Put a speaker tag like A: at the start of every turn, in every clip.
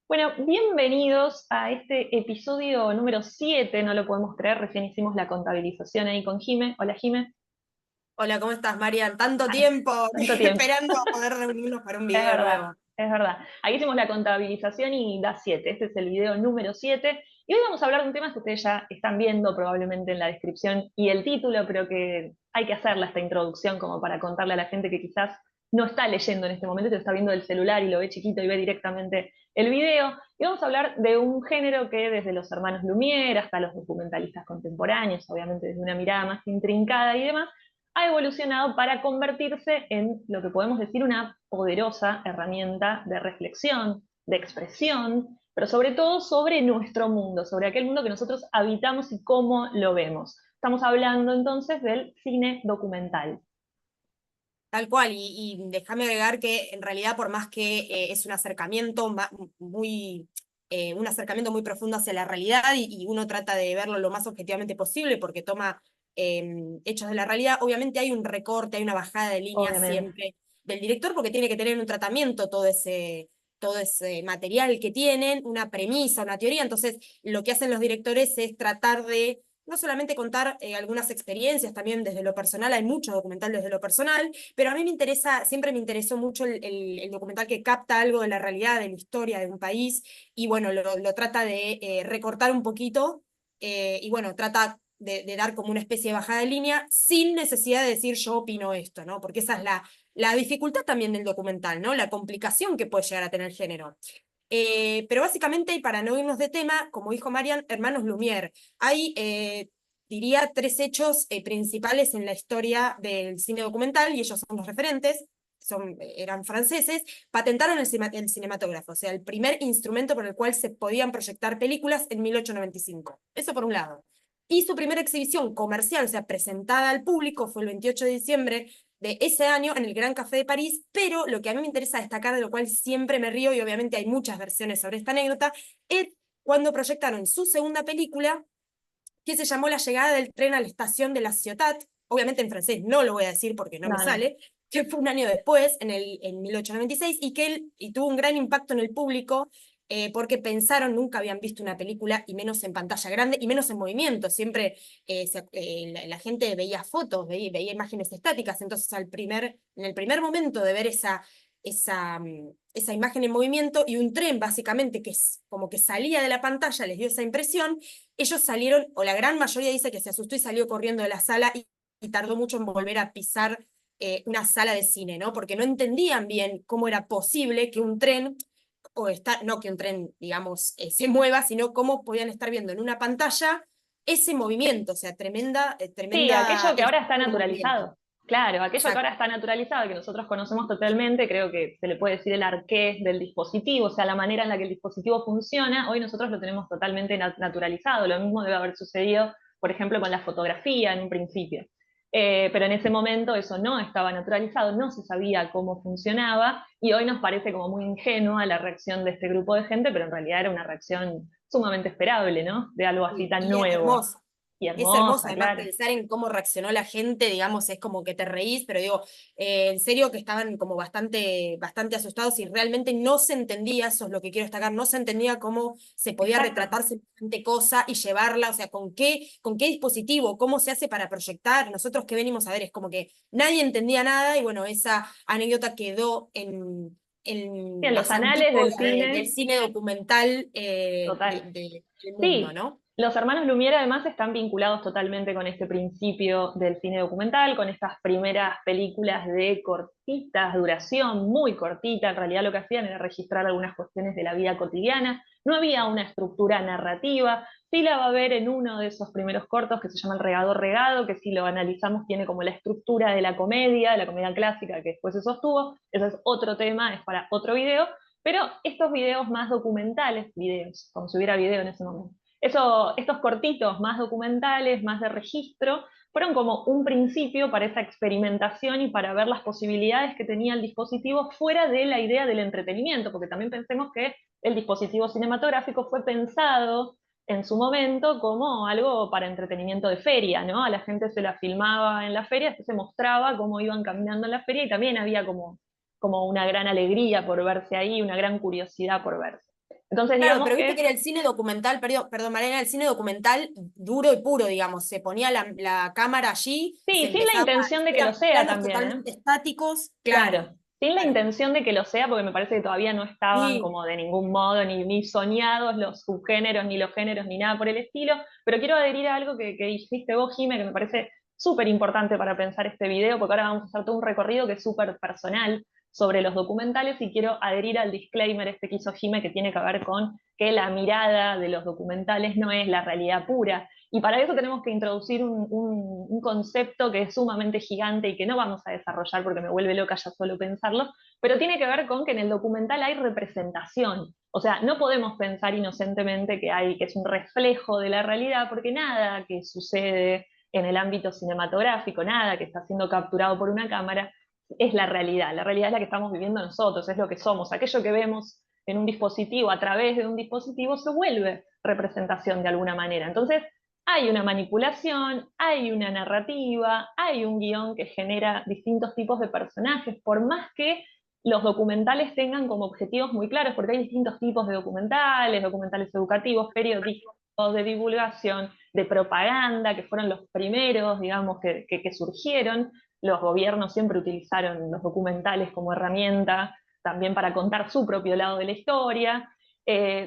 A: Bueno, bienvenidos a este episodio número 7. No lo podemos creer, recién hicimos la contabilización ahí con Jime. Hola Jime.
B: Hola, ¿cómo estás, Marian? Tanto
A: Ay,
B: tiempo
A: tanto tiempo.
B: esperando a poder reunirnos para un
A: Es
B: video
A: verdad,
B: nuevo.
A: es verdad. Ahí hicimos la contabilización y da 7. Este es el video número 7. Y hoy vamos a hablar de un tema que ustedes ya están viendo probablemente en la descripción y el título, pero que hay que hacerla esta introducción como para contarle a la gente que quizás no está leyendo en este momento, que está viendo el celular y lo ve chiquito y ve directamente el video. Y vamos a hablar de un género que desde los hermanos Lumière hasta los documentalistas contemporáneos, obviamente desde una mirada más intrincada y demás, ha evolucionado para convertirse en lo que podemos decir una poderosa herramienta de reflexión, de expresión, pero sobre todo sobre nuestro mundo, sobre aquel mundo que nosotros habitamos y cómo lo vemos. Estamos hablando entonces del cine documental.
B: Tal cual, y déjame agregar que en realidad por más que es un acercamiento un acercamiento muy profundo hacia la realidad y uno trata de verlo lo más objetivamente posible porque toma hechos de la realidad, obviamente hay un recorte, hay una bajada de línea
A: Obviamente.
B: siempre del director porque tiene que tener un tratamiento todo ese material que tienen, una premisa, una teoría, entonces lo que hacen los directores es tratar de no solamente contar algunas experiencias, también desde lo personal, hay mucho documental desde lo personal, pero a mí me interesa, siempre me interesó mucho el documental que capta algo de la realidad, de la historia de un país, y bueno, lo trata de recortar un poquito, y bueno, trata de dar como una especie de bajada de línea, sin necesidad de decir yo opino esto, ¿no? Porque esa es la dificultad también del documental, ¿no? La complicación que puede llegar a tener el género. Pero básicamente, y para no irnos de tema, como dijo Marian, hermanos Lumière. Hay, diría, tres hechos principales en la historia del cine documental, y ellos son los referentes, eran franceses, patentaron el cinematógrafo, o sea, el primer instrumento por el cual se podían proyectar películas en 1895. Eso por un lado. Y su primera exhibición comercial, o sea, presentada al público, fue el 28 de diciembre de ese año en el Gran Café de París, pero lo que a mí me interesa destacar, de lo cual siempre me río, y obviamente hay muchas versiones sobre esta anécdota, es cuando proyectaron su segunda película, que se llamó La llegada del tren a la estación de la Ciotat, obviamente en francés no lo voy a decir porque no me
A: No, no.
B: sale, que fue un año después, en 1896, y tuvo un gran impacto en el público, porque pensaron, nunca habían visto una película, y menos en pantalla grande, y menos en movimiento, siempre la gente veía fotos, veía imágenes estáticas, entonces en el primer momento de ver esa imagen en movimiento y un tren básicamente que es como que salía de la pantalla, les dio esa impresión, ellos salieron, o la gran mayoría dice que se asustó y salió corriendo de la sala y tardó mucho en volver a pisar una sala de cine, ¿no? Porque no entendían bien cómo era posible que un tren, no que un tren, digamos, se mueva, sino cómo podían estar viendo en una pantalla ese movimiento, o sea,
A: Sí,
B: tremenda
A: aquello que ahora está
B: de movimiento.
A: naturalizado. Claro, aquello que ahora
B: Exacto.
A: está naturalizado, que nosotros conocemos totalmente, creo que se le puede decir el arqué del dispositivo, o sea, la manera en la que el dispositivo funciona, hoy nosotros lo tenemos totalmente naturalizado. Lo mismo debe haber sucedido, por ejemplo, con la fotografía en un principio. Pero en ese momento eso no estaba naturalizado, no se sabía cómo funcionaba, y hoy nos parece como muy ingenua la reacción de este grupo de gente, pero en realidad era una reacción sumamente esperable, ¿no? De algo así tan
B: Y es
A: nuevo.
B: hermoso.
A: Y
B: Es hermoso,
A: hermosa,
B: además,
A: claro.
B: pensar en cómo reaccionó la gente, digamos, es como que te reís, pero digo, en serio que estaban como bastante asustados y realmente no se entendía, eso es lo que quiero destacar, no se entendía cómo se podía
A: Exacto.
B: retratar semejante cosa y llevarla, o sea, con qué dispositivo, cómo se hace para proyectar. Nosotros que venimos a ver, es como que nadie entendía nada y bueno, esa anécdota quedó
A: Sí,
B: en
A: en los
B: las
A: anales del
B: antípodas del
A: cine,
B: cine documental
A: total.
B: del mundo,
A: Sí,
B: ¿no?
A: los hermanos Lumière además están vinculados totalmente con este principio del cine documental, con estas primeras películas de cortitas duración, muy cortita, en realidad lo que hacían era registrar algunas cuestiones de la vida cotidiana, no había una estructura narrativa, sí la va a ver en uno de esos primeros cortos que se llama El regador regado, que si lo analizamos tiene como la estructura de la comedia clásica que después se sostuvo, ese es otro tema, es para otro video, pero estos videos más documentales, videos, como si hubiera video en ese momento, estos cortitos más documentales, más de registro, fueron como un principio para esa experimentación y para ver las posibilidades que tenía el dispositivo fuera de la idea del entretenimiento, porque también pensemos que el dispositivo cinematográfico fue pensado en su momento como algo para entretenimiento de feria, ¿no? A la gente se la filmaba en la feria, después se mostraba cómo iban caminando en la feria y también había como una gran alegría por verse ahí, una gran curiosidad por verse. Entonces,
B: Claro,
A: digamos
B: pero viste
A: que
B: que era el cine documental, perdón, Mariana, el cine documental duro y puro, digamos. Se ponía la cámara allí y se
A: sí, sin la
B: empezaba a...
A: intención de que lo
B: Eran
A: sea
B: planos
A: también, ¿eh?
B: totalmente estáticos, claro,
A: Claro, sin la
B: claro.
A: intención de que lo sea, porque me parece que todavía no estaban
B: Sí,
A: como de ningún modo ni soñados los subgéneros, ni los géneros, ni nada por el estilo, pero quiero adherir a algo que dijiste vos, Jime, que me parece súper importante para pensar este video, porque ahora vamos a hacer todo un recorrido que es súper personal sobre los documentales y quiero adherir al disclaimer este que hizo Jime, que tiene que ver con que la mirada de los documentales no es la realidad pura, y para eso tenemos que introducir un concepto que es sumamente gigante y que no vamos a desarrollar porque me vuelve loca ya solo pensarlo, pero tiene que ver con que en el documental hay representación. O sea, no podemos pensar inocentemente que es un reflejo de la realidad, porque nada que sucede en el ámbito cinematográfico, nada que está siendo capturado por una cámara, es la realidad. La realidad es la que estamos viviendo nosotros, es lo que somos. Aquello que vemos en un dispositivo, a través de un dispositivo, se vuelve representación de alguna manera. Entonces, hay una manipulación, hay una narrativa, hay un guión que genera distintos tipos de personajes, por más que los documentales tengan como objetivos muy claros, porque hay distintos tipos de documentales, documentales educativos, periodísticos, de divulgación, de propaganda, que fueron los primeros, digamos, que surgieron. Los gobiernos siempre utilizaron los documentales como herramienta también para contar su propio lado de la historia.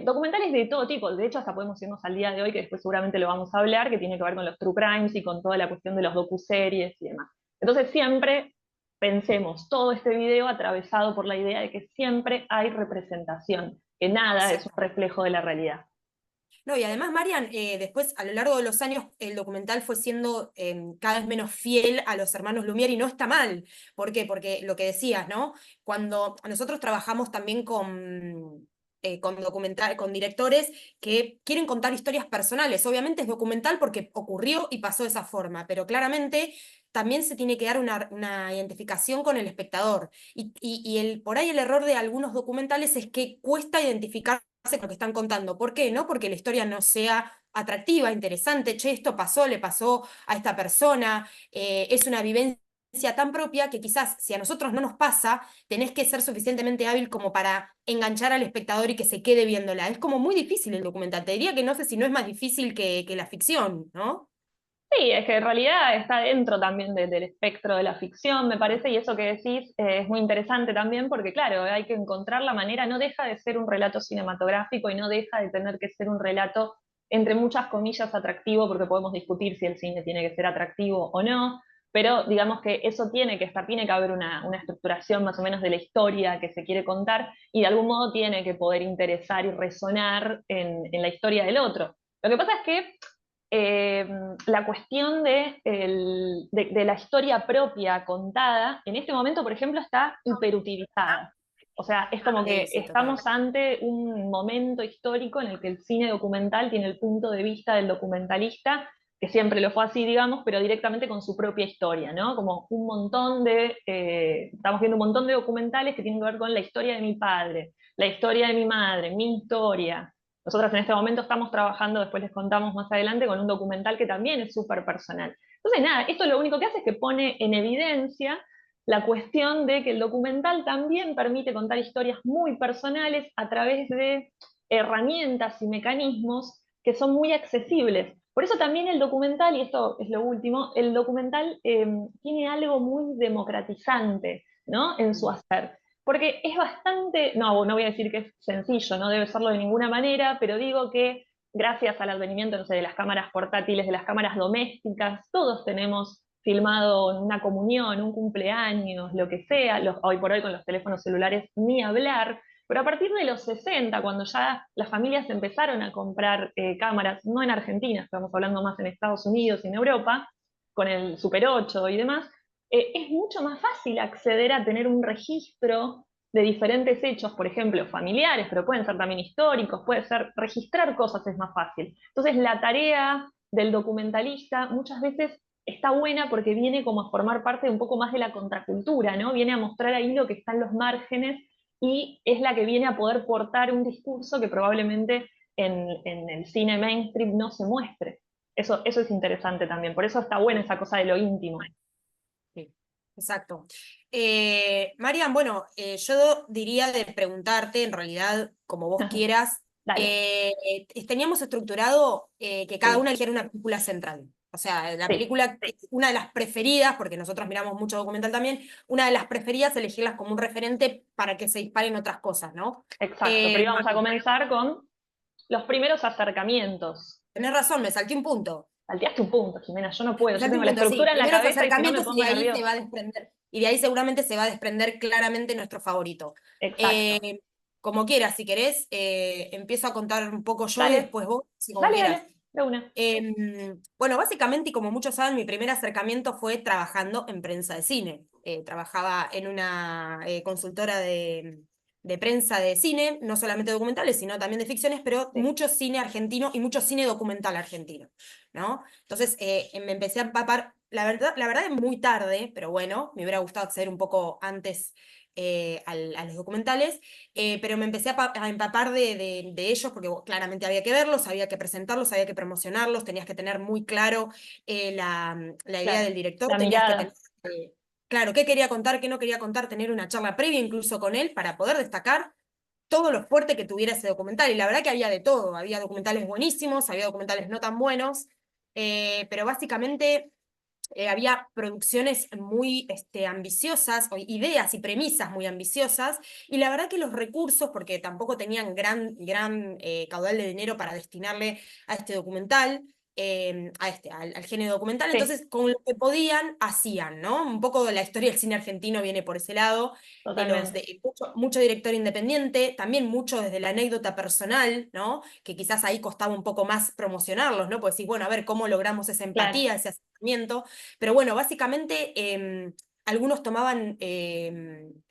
A: Documentales de todo tipo, de hecho hasta podemos irnos al día de hoy, que después seguramente lo vamos a hablar, que tiene que ver con los true crimes y con toda la cuestión de los docuseries y demás. Entonces siempre pensemos todo este video atravesado por la idea de que siempre hay representación, que nada es un
B: exacto.
A: reflejo de la realidad.
B: No, y además, Marian, después, a lo largo de los años, el documental fue siendo cada vez menos fiel a los hermanos Lumière y no está mal. ¿Por qué? Porque lo que decías, ¿no? Cuando nosotros trabajamos también con directores que quieren contar historias personales. Obviamente es documental porque ocurrió y pasó de esa forma, pero claramente también se tiene que dar una identificación con el espectador. Por ahí el error de algunos documentales es que cuesta identificar con lo que están contando. ¿Por qué? No porque la historia no sea atractiva, interesante, che, esto pasó, le pasó a esta persona, es una vivencia tan propia que quizás si a nosotros no nos pasa, tenés que ser suficientemente hábil como para enganchar al espectador y que se quede viéndola. Es como muy difícil el documental. Te diría que no sé si no es más difícil que la ficción, ¿no?
A: Sí, es que en realidad está dentro también del espectro de la ficción, me parece, y eso que decís es muy interesante también porque, claro, hay que encontrar la manera, no deja de ser un relato cinematográfico y no deja de tener que ser un relato, entre muchas comillas, atractivo, porque podemos discutir si el cine tiene que ser atractivo o no, pero digamos que eso tiene que estar, tiene que haber una estructuración más o menos de la historia que se quiere contar y de algún modo tiene que poder interesar y resonar en la historia del otro. Lo que pasa es que eh, la cuestión de la historia propia contada, en este momento, por ejemplo, está hiperutilizada. O sea, es como
B: Sí,
A: que
B: sí, total.
A: estamos ante un momento histórico en el que el cine documental tiene el punto de vista del documentalista, que siempre lo fue así, digamos, pero directamente con su propia historia, ¿no? Como un montón estamos viendo un montón de documentales que tienen que ver con la historia de mi padre, la historia de mi madre, mi historia. Nosotros en este momento estamos trabajando, después les contamos más adelante, con un documental que también es súper personal. Entonces, nada, esto lo único que hace es que pone en evidencia la cuestión de que el documental también permite contar historias muy personales a través de herramientas y mecanismos que son muy accesibles. Por eso también el documental, y esto es lo último, el documental tiene algo muy democratizante, ¿no? En su hacer. Porque es bastante, no voy a decir que es sencillo, no debe serlo de ninguna manera, pero digo que gracias al advenimiento, no sé, de las cámaras portátiles, de las cámaras domésticas, todos tenemos filmado una comunión, un cumpleaños, lo que sea, hoy por hoy con los teléfonos celulares ni hablar, pero a partir de los 60, cuando ya las familias empezaron a comprar cámaras, no en Argentina, estamos hablando más en Estados Unidos y en Europa, con el Super 8 y demás, es mucho más fácil acceder a tener un registro de diferentes hechos, por ejemplo, familiares, pero pueden ser también históricos, puede ser registrar cosas es más fácil. Entonces, la tarea del documentalista muchas veces está buena porque viene como a formar parte de un poco más de la contracultura, ¿no? Viene a mostrar ahí lo que está en los márgenes y es la que viene a poder portar un discurso que probablemente en el cine mainstream no se muestre. Eso es interesante también, por eso está buena esa cosa de lo íntimo.
B: Sí, exacto. Marian, bueno, yo diría de preguntarte, en realidad, como vos quieras,
A: Dale.
B: Teníamos estructurado que cada
A: Sí,
B: una eligiera una película central. O sea, la
A: sí,
B: película, una de las preferidas, porque nosotros miramos mucho documental también, una de las preferidas, elegirlas como un referente para que se disparen otras cosas, ¿no?
A: exacto. Pero
B: Eh,
A: íbamos a comenzar con los primeros acercamientos.
B: Tenés razón, me salté un punto.
A: Salteaste un punto, Jimena, yo no puedo.
B: Me
A: Yo
B: salté
A: tengo
B: un
A: la
B: punto, sí.
A: estructura en la
B: Primeros
A: cabeza y si no me
B: acercamientos y de
A: pongo
B: ahí se va a
A: nerviosa.
B: desprender. Y de ahí seguramente se va a desprender claramente nuestro favorito.
A: Exacto.
B: Eh, Como quieras, si querés, empiezo a contar un poco yo y
A: Dale,
B: después vos, si como
A: dale,
B: quieras.
A: dale, de una.
B: Bueno, básicamente, y como muchos saben, mi primer acercamiento fue trabajando en prensa de cine. Trabajaba en una consultora de prensa de cine, no solamente documentales, sino también de ficciones, pero
A: Sí.
B: mucho cine argentino y mucho cine documental argentino, ¿no? Entonces me empecé a empapar, la verdad es muy tarde, pero bueno, me hubiera gustado acceder un poco antes a los documentales, pero me empecé a empapar de ellos porque bueno, claramente había que verlos, había que presentarlos, había que promocionarlos, tenías que tener muy claro la idea
A: Claro,
B: del director,
A: la
B: tenías que tener,
A: mirada.
B: claro, qué quería contar, qué no quería contar, tener una charla previa incluso con él para poder destacar todo lo fuerte que tuviera ese documental. Y la verdad que había de todo, había documentales buenísimos, había documentales no tan buenos, pero básicamente había producciones muy ambiciosas, o ideas y premisas muy ambiciosas, y la verdad que los recursos, porque tampoco tenían gran caudal de dinero para destinarle a este documental, al género documental,
A: Sí,
B: entonces con lo que podían, hacían, ¿no? Un poco de la historia del cine argentino viene por ese lado,
A: totalmente.
B: mucho director independiente, también mucho desde la anécdota personal, ¿no? Que quizás ahí costaba un poco más promocionarlos, ¿no? Pues decís, bueno, a ver cómo logramos esa
A: Claro,
B: empatía, ese acercamiento, pero bueno, básicamente algunos tomaban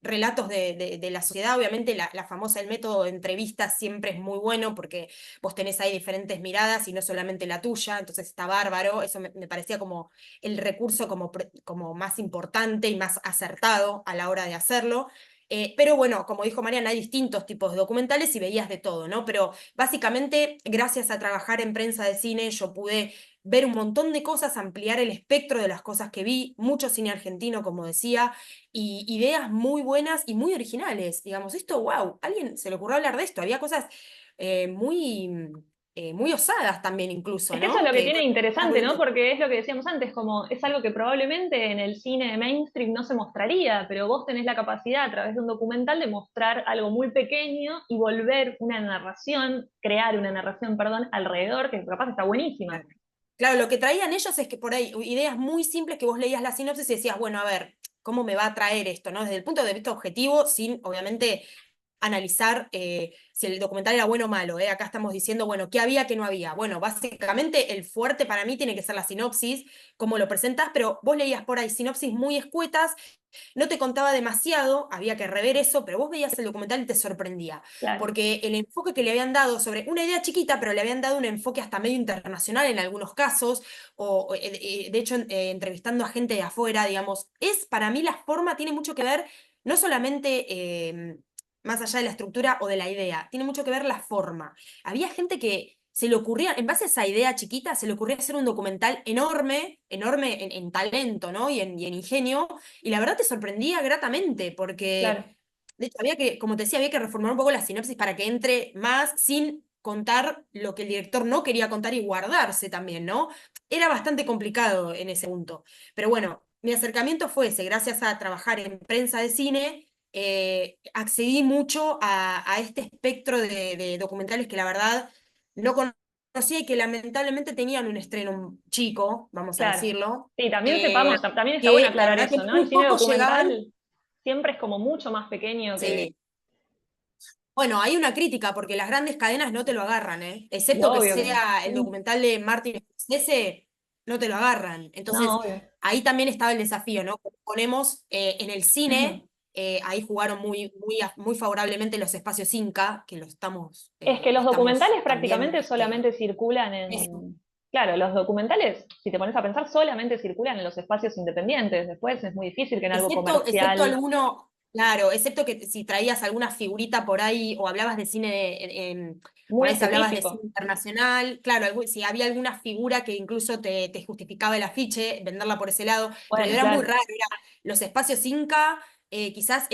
B: relatos de la sociedad, obviamente la famosa, el método de entrevistas siempre es muy bueno porque vos tenés ahí diferentes miradas y no solamente la tuya, entonces está bárbaro, eso me parecía como el recurso como más importante y más acertado a la hora de hacerlo. Pero bueno, como dijo Mariana, hay distintos tipos de documentales y veías de todo, ¿no? Pero básicamente, gracias a trabajar en prensa de cine, yo pude ver un montón de cosas, ampliar el espectro de las cosas que vi, mucho cine argentino, como decía, y ideas muy buenas y muy originales. Digamos, esto, wow, alguien se le ocurrió hablar de esto, había cosas muy osadas también incluso,
A: es que eso es
B: ¿no?
A: lo que
B: Que
A: tiene interesante, ¿no?
B: bueno,
A: Porque es lo que decíamos antes, como es algo que probablemente en el cine mainstream no se mostraría, pero vos tenés la capacidad a través de un documental de mostrar algo muy pequeño y volver una narración, crear una narración, perdón, alrededor, que capaz está buenísima.
B: claro. Claro, lo que traían ellos es que por ahí, ideas muy simples que vos leías la sinopsis y decías, bueno, a ver, ¿cómo me va a traer esto, no? Desde el punto de vista objetivo, sin, obviamente, analizar si el documental era bueno o malo. Acá estamos diciendo, bueno, ¿qué había, qué no había? Bueno, básicamente el fuerte para mí tiene que ser la sinopsis, cómo lo presentás, pero vos leías por ahí sinopsis muy escuetas, no te contaba demasiado, había que rever eso, pero vos veías el documental y te sorprendía,
A: Claro,
B: porque el enfoque que le habían dado sobre una idea chiquita, pero le habían dado un enfoque hasta medio internacional en algunos casos, de hecho entrevistando a gente de afuera, digamos, es para mí la forma tiene mucho que ver, no solamente más allá de la estructura o de la idea, tiene mucho que ver la forma. Había gente que se le ocurría, en base a esa idea chiquita, se le ocurría hacer un documental enorme, enorme en talento, ¿no? Y en ingenio, y la verdad te sorprendía gratamente, porque,
A: claro.
B: de hecho, había que, como te decía, había que reformar un poco la sinopsis para que entre más sin contar lo que el director no quería contar y guardarse también, ¿no? Era bastante complicado en ese punto. Pero bueno, mi acercamiento fue ese, gracias a trabajar en prensa de cine, accedí mucho a este espectro de documentales que la verdad no conocía y que lamentablemente tenían un estreno chico, vamos a
A: Claro.
B: decirlo,
A: Sí, también
B: eh,
A: sepamos, también está bueno
B: que la
A: aclarar
B: verdad que
A: eso, ¿no? El
B: muy
A: cine
B: pocos llegaban.
A: documental siempre es como mucho más pequeño que...
B: Sí. Bueno, hay una crítica porque las grandes cadenas no te lo agarran, ¿eh?
A: Y
B: Excepto que
A: obvio que no.
B: sea el documental de Martin Scorsese, no te lo agarran. Entonces,
A: No, obvio.
B: ahí también estaba el desafío, ¿no? Como ponemos en el cine, ahí jugaron muy favorablemente los espacios Inca, que lo
A: Es que los
B: estamos
A: documentales
B: también.
A: prácticamente solamente circulan
B: Eso.
A: en... Claro, los documentales, si te pones a pensar, solamente circulan en los espacios independientes. Después es muy difícil que en algo
B: Excepto
A: comercial
B: alguno, claro, excepto que si traías alguna figurita por ahí o hablabas de cine, por
A: muy
B: ahí si hablabas de cine
A: específico.
B: internacional, claro, si había alguna figura que incluso te justificaba el afiche, venderla por ese lado, pero
A: Bueno,
B: era muy
A: claro.
B: raro, era los espacios Inca, quizás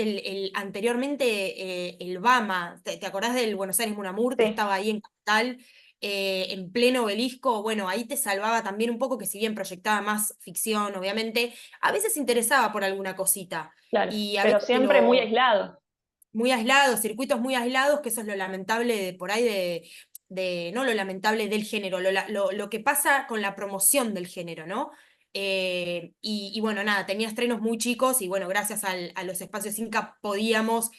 B: anteriormente el Bama, ¿te acordás del Buenos Aires Munamur que
A: Sí,
B: estaba ahí en Capital, en pleno obelisco? Bueno, ahí te salvaba también un poco, que si bien proyectaba más ficción, obviamente, a veces interesaba por alguna cosita.
A: claro,
B: Y a
A: pero
B: veces te
A: siempre muy
B: lo,
A: aislado.
B: muy aislados, circuitos muy aislados, que eso es lo lamentable por ahí no lo lamentable del género, lo que pasa con la promoción del género, ¿no? Y bueno, nada, tenía estrenos muy chicos y bueno, gracias a los espacios Inca podíamos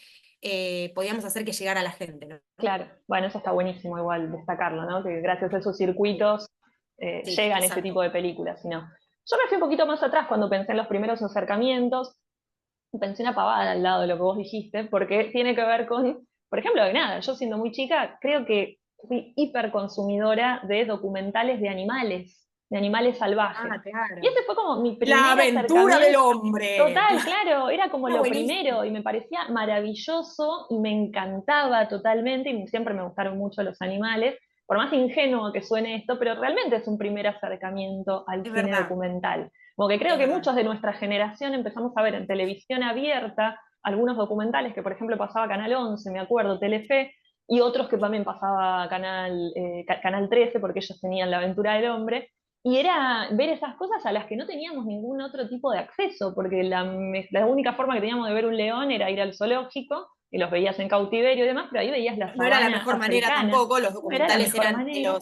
B: hacer que llegara a la gente, ¿no?
A: Claro, bueno, eso está buenísimo igual destacarlo, ¿no? Que gracias a esos circuitos
B: Sí,
A: llegan ese tipo
B: exacto.
A: de películas, si no. Yo me fui un poquito más atrás cuando pensé en los primeros acercamientos, pensé una pavada al lado de lo que vos dijiste, porque tiene que ver con, por ejemplo, de nada, yo siendo muy chica, creo que fui hiperconsumidora de documentales de animales salvajes.
B: Ah,
A: Y
B: claro.
A: ese fue como mi
B: La
A: primer
B: aventura del
A: acercamiento.
B: hombre.
A: Total, claro, era como
B: Está
A: lo
B: buenísimo.
A: primero y me parecía maravilloso y me encantaba totalmente y siempre me gustaron mucho los animales, por más ingenuo que suene esto, pero realmente es un primer acercamiento al
B: Es
A: cine
B: verdad,
A: documental. Como que creo
B: es
A: que
B: verdad.
A: muchos de nuestra generación empezamos a ver en televisión abierta algunos documentales que, por ejemplo, pasaba Canal 11, me acuerdo, Telefe, y otros que también pasaba Canal 13, porque ellos tenían La Aventura del Hombre, y era ver esas cosas a las que no teníamos ningún otro tipo de acceso, porque la única forma que teníamos de ver un león era ir al zoológico, y los veías en cautiverio y demás, pero ahí veías la
B: No era la
A: sabana
B: mejor manera
A: africana,
B: tampoco, los
A: no era la
B: documentales
A: mejor
B: eran,
A: manera.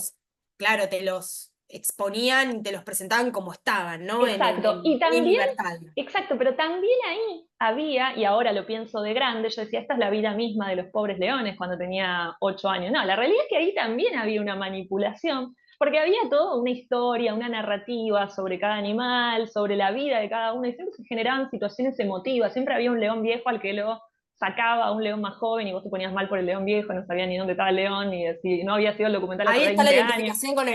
B: claro, te los exponían y te los presentaban como estaban, ¿no?
A: Exacto, y
B: En
A: también,
B: libertad.
A: exacto, pero también ahí había, y ahora lo pienso de grande, yo decía, esta es la vida misma de los pobres leones cuando tenía 8 años. No, la realidad es que ahí también había una manipulación, porque había toda una historia, una narrativa sobre cada animal, sobre la vida de cada uno, y siempre se generaban situaciones emotivas, siempre había un león viejo al que lo sacaba a un león más joven y vos te ponías mal por el león viejo, no sabías ni dónde estaba el león, ni si no había sido el documental hace
B: Ahí está la
A: 20 años.
B: identificación con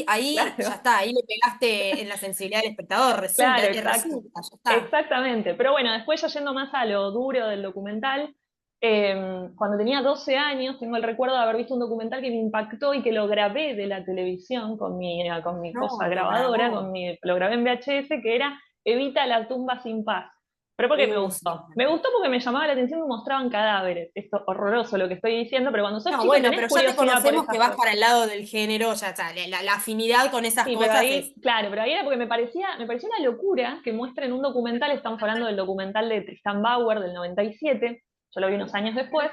B: ahí ya
A: Claro.
B: está, ahí le pegaste en la sensibilidad del espectador,
A: Claro, exacto.
B: resulta, ya está.
A: Exactamente. Pero bueno, después ya yendo más a lo duro del documental, cuando tenía 12 años, tengo el recuerdo de haber visto un documental que me impactó y que lo grabé de la televisión con mi cosa
B: No, lo
A: grabadora,
B: grabó.
A: lo grabé en VHS, que era Evita la tumba sin paz. Pero ¿por qué me
B: Sí,
A: gustó? Me gustó porque me llamaba la atención que mostraban cadáveres. Esto es horroroso lo que estoy diciendo, pero cuando sos
B: no,
A: chico
B: bueno,
A: tenés
B: pero ya te
A: curiosidad por
B: conocemos que
A: esas
B: vas
A: cosas.
B: para el lado del género, ya está, la afinidad con esas
A: Sí, pero
B: cosas
A: ahí,
B: es.
A: claro, pero ahí era porque me parecía una locura que muestren un documental, estamos hablando del documental de Tristan Bauer del 97, yo lo vi unos años después.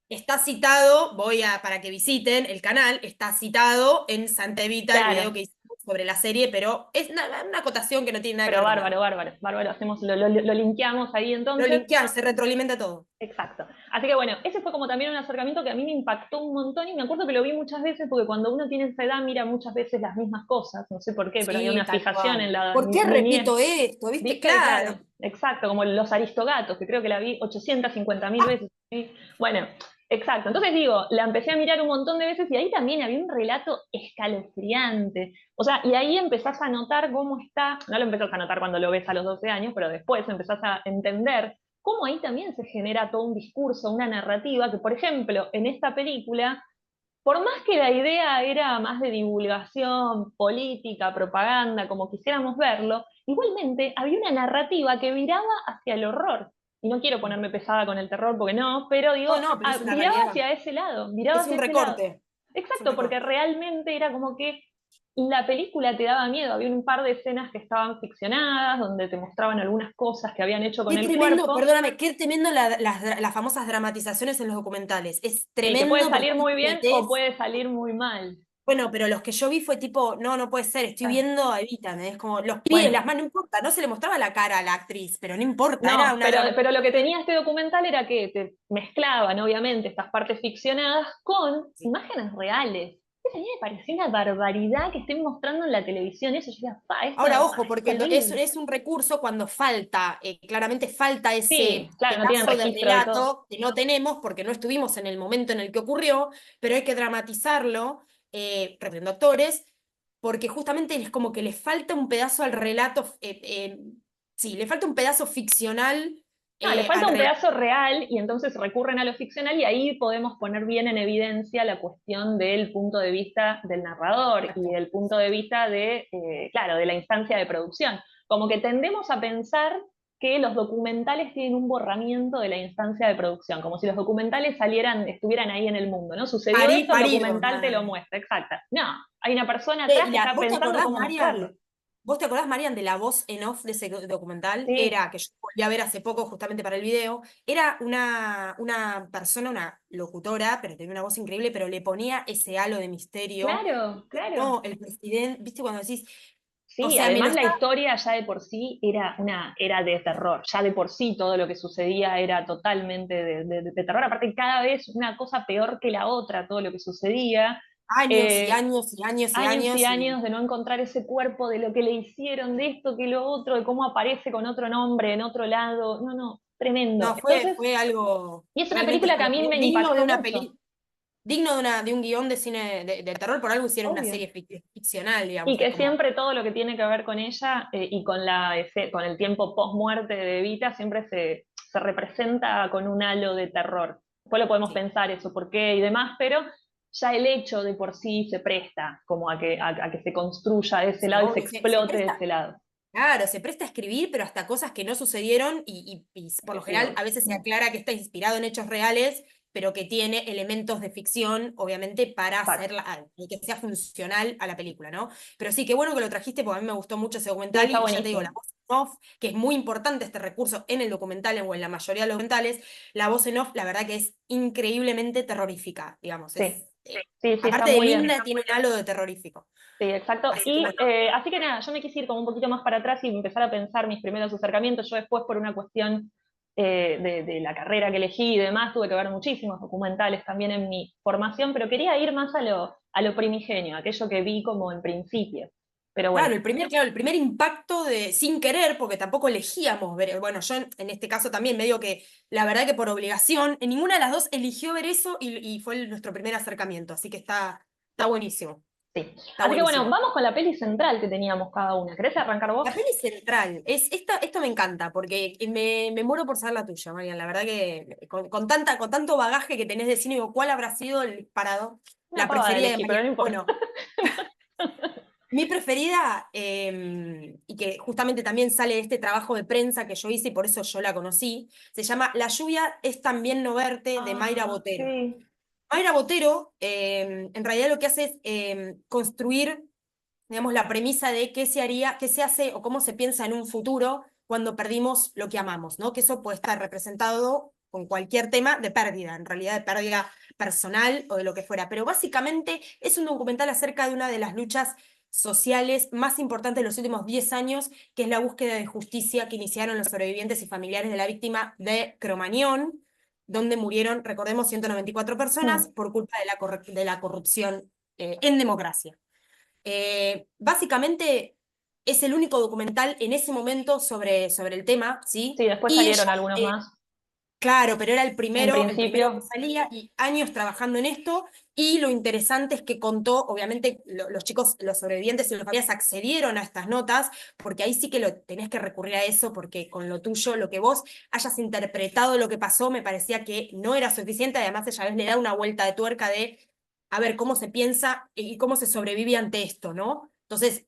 B: Está citado, para que visiten el canal, está citado en Santa Evita, el video
A: Claro,
B: que hicimos sobre la serie, pero es una acotación que no tiene nada que
A: pero
B: ver con
A: bárbaro,
B: nada.
A: bárbaro, bárbaro, lo linkeamos ahí
B: Lo
A: entonces.
B: linkean, se retroalimenta todo.
A: Exacto. Así que bueno, ese fue como también un acercamiento que a mí me impactó un montón y me acuerdo que lo vi muchas veces porque cuando uno tiene esa edad mira muchas veces las mismas cosas, no sé por qué, pero había
B: Sí,
A: una
B: tal
A: fijación
B: cual.
A: en la
B: ¿Por qué
A: niñez.
B: repito esto? ¿Viste?
A: ¿Viste?
B: Claro.
A: Claro, exacto, como los Aristogatos, que creo que la vi 850.000 veces. ¿Sí? Bueno, exacto. Entonces digo, la empecé a mirar un montón de veces y ahí también había un relato escalofriante. O sea, y ahí empezás a notar cómo está, no lo empezás a notar cuando lo ves a los 12 años, pero después empezás a entender cómo ahí también se genera todo un discurso, una narrativa, que por ejemplo, en esta película por más que la idea era más de divulgación, política, propaganda, como quisiéramos verlo, igualmente había una narrativa que viraba hacia el horror. Y no quiero ponerme pesada con el terror porque no, pero digo,
B: No, no, pero es una
A: viraba
B: realidad.
A: hacia ese lado, viraba
B: Es
A: hacia
B: un
A: ese lado.
B: recorte. Es un
A: Exacto, porque
B: recorte.
A: realmente era como que la película te daba miedo. Había un par de escenas que estaban ficcionadas, donde te mostraban algunas cosas que habían hecho con
B: Qué
A: el
B: tremendo,
A: cuerpo.
B: perdóname, qué tremendo las famosas dramatizaciones en los documentales. Es
A: Sí, que puede
B: tremendo porque
A: salir
B: vos
A: muy
B: te
A: bien o
B: metés.
A: puede salir muy mal.
B: Bueno, pero los que yo vi fue tipo, no, no puede ser, estoy
A: Ah,
B: viendo a Evita, ¿me? Es como los pies,
A: bueno,
B: las manos, no importa, no se le mostraba la cara a la actriz, pero no importa, era
A: no,
B: una
A: pero lo que
B: dramatización.
A: tenía este documental era que te mezclaban, obviamente, estas partes ficcionadas con
B: Sí.
A: imágenes reales. Eso a mí me pareció una barbaridad que estén mostrando en la televisión eso. Yo decía, pa, esto
B: Ahora,
A: es
B: ojo, porque
A: terrible.
B: es un recurso cuando falta, claramente falta
A: Sí,
B: ese
A: claro, no tienen
B: pedazo de
A: registro de todo.
B: relato que no tenemos porque no estuvimos en el momento en el que ocurrió, pero hay que dramatizarlo, repitiendo actores, porque justamente es como que le falta un pedazo al relato, sí, le falta un pedazo ficcional
A: No, le
B: al
A: falta un
B: relato.
A: pedazo real y entonces recurren a lo ficcional y ahí podemos poner bien en evidencia la cuestión del punto de vista del narrador y
B: Exacto.
A: del punto de vista de, claro, de la instancia de producción. Como que tendemos a pensar que los documentales tienen un borramiento de la instancia de producción, como si los documentales estuvieran ahí en el mundo, ¿no? Sucedió esto, el
B: Paridos,
A: documental te lo
B: nada.
A: muestra, exacta. No, hay una persona atrás que está
B: ¿Vos te
A: pensando
B: acordás,
A: cómo mostrarlo.
B: Marian? ¿Vos te acordás, Marian, de la voz en off de ese documental?
A: Sí,
B: Era, que yo volví a ver hace poco justamente para el video, era una persona, una locutora, pero tenía una voz increíble, pero le ponía ese halo de misterio.
A: claro, claro.
B: No, el presidente, ¿viste cuando decís? O
A: Sí,
B: sea, me lo
A: además la
B: está.
A: historia ya de por sí era de terror, ya de por sí todo lo que sucedía era totalmente de terror, aparte cada vez una cosa peor que la otra, todo lo que sucedía,
B: Años y
A: eh,
B: años y años y
A: años y
B: años y
A: años de no encontrar ese cuerpo, de lo que le hicieron, de esto, que lo otro, de cómo aparece con otro nombre en otro lado, no, no, tremendo.
B: no,
A: Entonces,
B: fue algo
A: y es una
B: realmente
A: película que a mí
B: escalofriante,
A: me
B: digno de
A: impactó
B: una
A: mucho,
B: peli, digno de un guión de cine de terror, por algo hicieron una
A: obvio.
B: serie ficcional,
A: Y
B: digamos, es
A: que
B: como.
A: siempre todo lo que tiene que ver con ella y con el tiempo post-muerte de Evita siempre se representa con un halo de terror. Después lo podemos
B: Sí.
A: pensar eso, por qué y demás, pero ya el hecho de por sí se presta como a que se construya de ese
B: Sí,
A: lado y se
B: obvio, se
A: explote de
B: presta,
A: ese lado.
B: claro, se presta a escribir, pero hasta cosas que no sucedieron y por lo
A: Sí,
B: general a veces se aclara que está inspirado en hechos reales, pero que tiene elementos de ficción, obviamente, para
A: exacto.
B: hacerla, y que sea funcional a la película, ¿no? Pero sí, qué bueno que lo trajiste, porque a mí me gustó mucho ese
A: Sí,
B: documental
A: está
B: y ya te digo,
A: buenísimo.
B: la voz en off, que es muy importante este recurso en el documental o en la mayoría de los documentales, la voz en off, la verdad que es increíblemente terrorífica, digamos,
A: Sí,
B: es,
A: sí, sí, está
B: aparte de
A: muy bien.
B: linda, tiene un halo de terrorífico.
A: Sí, exacto.
B: Así que
A: Y
B: bueno.
A: así que nada, yo me quise ir como un poquito más para atrás y empezar a pensar mis primeros acercamientos. Yo después, por una cuestión de la carrera que elegí y demás, tuve que ver muchísimos documentales también en mi formación, pero quería ir más a lo primigenio, aquello que vi como en principio. Pero bueno,
B: Claro, el primer impacto de sin querer, porque tampoco elegíamos ver, bueno, yo en este caso también medio que, la verdad que por obligación, en ninguna de las dos eligió ver eso y fue nuestro primer acercamiento, así que está buenísimo,
A: sí.
B: está
A: Así que bueno,
B: buenísimo.
A: vamos con la peli central que teníamos cada una. ¿Querés arrancar
B: La
A: vos?
B: peli central, esto me encanta, porque me muero por saber la tuya, Marian, la verdad que con tanto bagaje que tenés de cine, digo, ¿cuál habrá sido el disparador?
A: Una
B: La
A: pavada
B: preferida de
A: elegí, pero
B: Marian.
A: no importa.
B: Bueno, mi preferida, y que justamente también sale de este trabajo de prensa que yo hice y por eso yo la conocí, se llama La lluvia es también no verte, de Mayra
A: Ah,
B: Botero.
A: sí.
B: Mayra Botero, en realidad lo que hace es construir, digamos, la premisa de qué se haría, qué se hace o cómo se piensa en un futuro cuando perdimos lo que amamos, ¿no? Que eso puede estar representado con cualquier tema de pérdida, en realidad de pérdida personal o de lo que fuera. Pero básicamente es un documental acerca de una de las luchas sociales más importantes de los últimos 10 años, que es la búsqueda de justicia que iniciaron los sobrevivientes y familiares de la víctima de Cromañón, donde murieron, recordemos, 194 personas
A: Hmm.
B: por culpa de la corrupción en democracia. Básicamente es el único documental en ese momento sobre el tema, ¿sí?
A: Sí, después
B: Y ella,
A: salieron algunos
B: eh,
A: más.
B: claro, pero era
A: En
B: el primero que
A: principio,
B: salía y años trabajando en esto. Y lo interesante es que contó, obviamente, los chicos, los sobrevivientes y los familiares accedieron a estas notas, porque ahí sí que lo tenés que recurrir a eso, porque con lo tuyo, lo que vos hayas interpretado lo que pasó, me parecía que no era suficiente. Además, ella a veces le da una vuelta de tuerca de a ver cómo se piensa y cómo se sobrevive ante esto, ¿no? Entonces,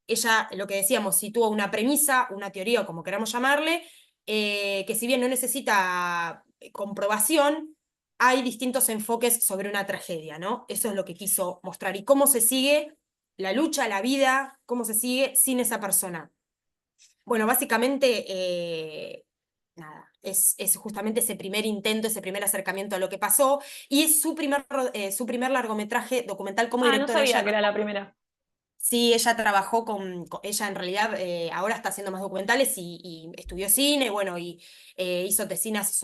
B: ella, lo que decíamos, sitúa una premisa, una teoría, o como queramos llamarle, que si bien no necesita comprobación, hay distintos enfoques sobre una tragedia, ¿no? Eso es lo que quiso mostrar. Y cómo se sigue la lucha, la vida, cómo se sigue sin esa persona. Bueno, básicamente, nada, es justamente ese primer intento, ese primer acercamiento a lo que pasó, y es su primer largometraje documental como
A: ah, no
B: directora.
A: sabía
B: Ella
A: que era la primera.
B: Sí, ella trabajó ella en realidad ahora está haciendo más documentales y estudió cine, bueno, y hizo tesinas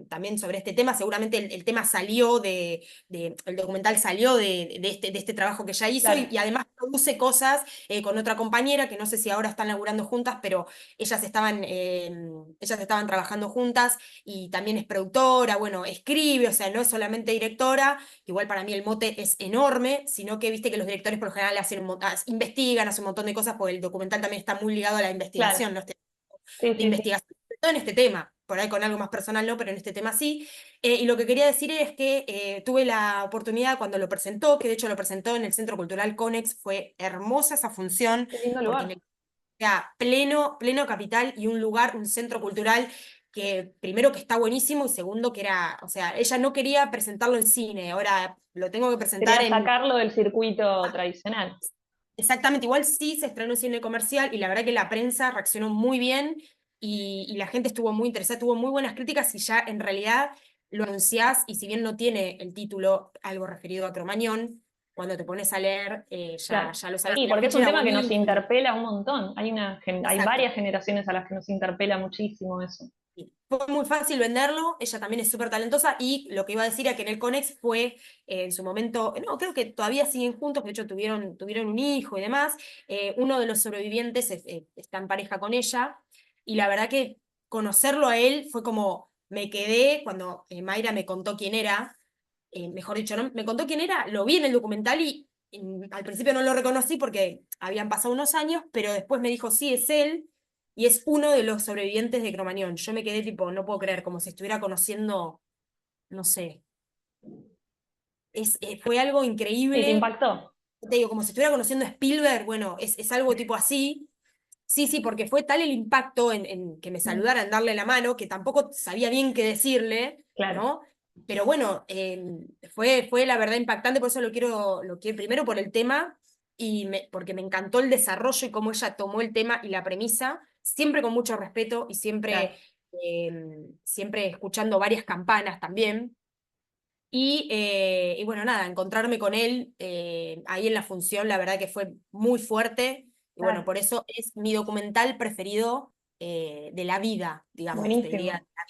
B: también sobre este tema. Seguramente el tema salió el documental salió de este trabajo que ella hizo
A: Claro.
B: y además produce cosas con otra compañera que no sé si ahora están laburando juntas, pero ellas estaban trabajando juntas y también es productora, bueno, escribe, o sea, no es solamente directora. Igual para mí el mote es enorme, sino que viste que los directores por lo general investigan, hacen un montón de cosas, porque el documental también está muy ligado a la
A: Claro,
B: investigación, ¿no?
A: sí,
B: De
A: sí, sí.
B: investigación, sobre todo en este tema, por ahí con algo más personal no, pero en este tema sí. Y lo que quería decir es que tuve la oportunidad cuando lo presentó, que de hecho lo presentó en el Centro Cultural Conex, fue hermosa esa función,
A: Qué lindo
B: porque
A: lugar.
B: sea, pleno capital y un lugar, un centro cultural que primero que está buenísimo y segundo que era, o sea, ella no quería presentarlo en cine, ahora lo tengo que presentar
A: Quería
B: en...
A: sacarlo del circuito tradicional.
B: Exactamente, igual sí se estrenó en cine comercial y la verdad que la prensa reaccionó muy bien y la gente estuvo muy interesada, tuvo muy buenas críticas y ya en realidad lo anunciás y si bien no tiene el título algo referido a Cromañón, cuando te pones a leer
A: Claro.
B: ya lo sabes.
A: Sí,
B: El
A: porque es
B: afiche
A: un
B: era
A: tema que nos
B: buenísimo.
A: interpela un montón. Hay
B: Exacto.
A: varias generaciones a las que nos interpela muchísimo eso.
B: Sí. Fue muy fácil venderlo, ella también es súper talentosa y lo que iba a decir era que en el Conex fue en su momento, no, creo que todavía siguen juntos, de hecho tuvieron un hijo y demás, uno de los sobrevivientes está en pareja con ella y la verdad que conocerlo a él fue como, me quedé cuando Mayra me contó quién era, mejor dicho, no, me contó quién era, lo vi en el documental y al principio no lo reconocí porque habían pasado unos años, pero después me dijo, sí, es él y es uno de los sobrevivientes de Cromañón. Yo me quedé tipo, no puedo creer, como si estuviera conociendo, no sé, fue algo
A: Sí, te
B: increíble.
A: impactó.
B: Te digo, como si estuviera conociendo a Spielberg, bueno, es algo tipo así. Sí, sí, porque fue tal el impacto en que me
A: Mm,
B: saludara, en darle la mano, que tampoco sabía bien qué decirle,
A: claro,
B: ¿no? Pero bueno, fue la verdad impactante, por eso lo quiero primero por el tema y porque me encantó el desarrollo y cómo ella tomó el tema y la premisa, siempre con mucho respeto y
A: claro.
B: siempre escuchando varias campanas también. Y bueno, nada, encontrarme con él ahí en la función, la verdad que fue muy fuerte. Y bueno,
A: Claro.
B: por eso es mi documental preferido de la vida, digamos, te diría,
A: Buenísimo.
B: de la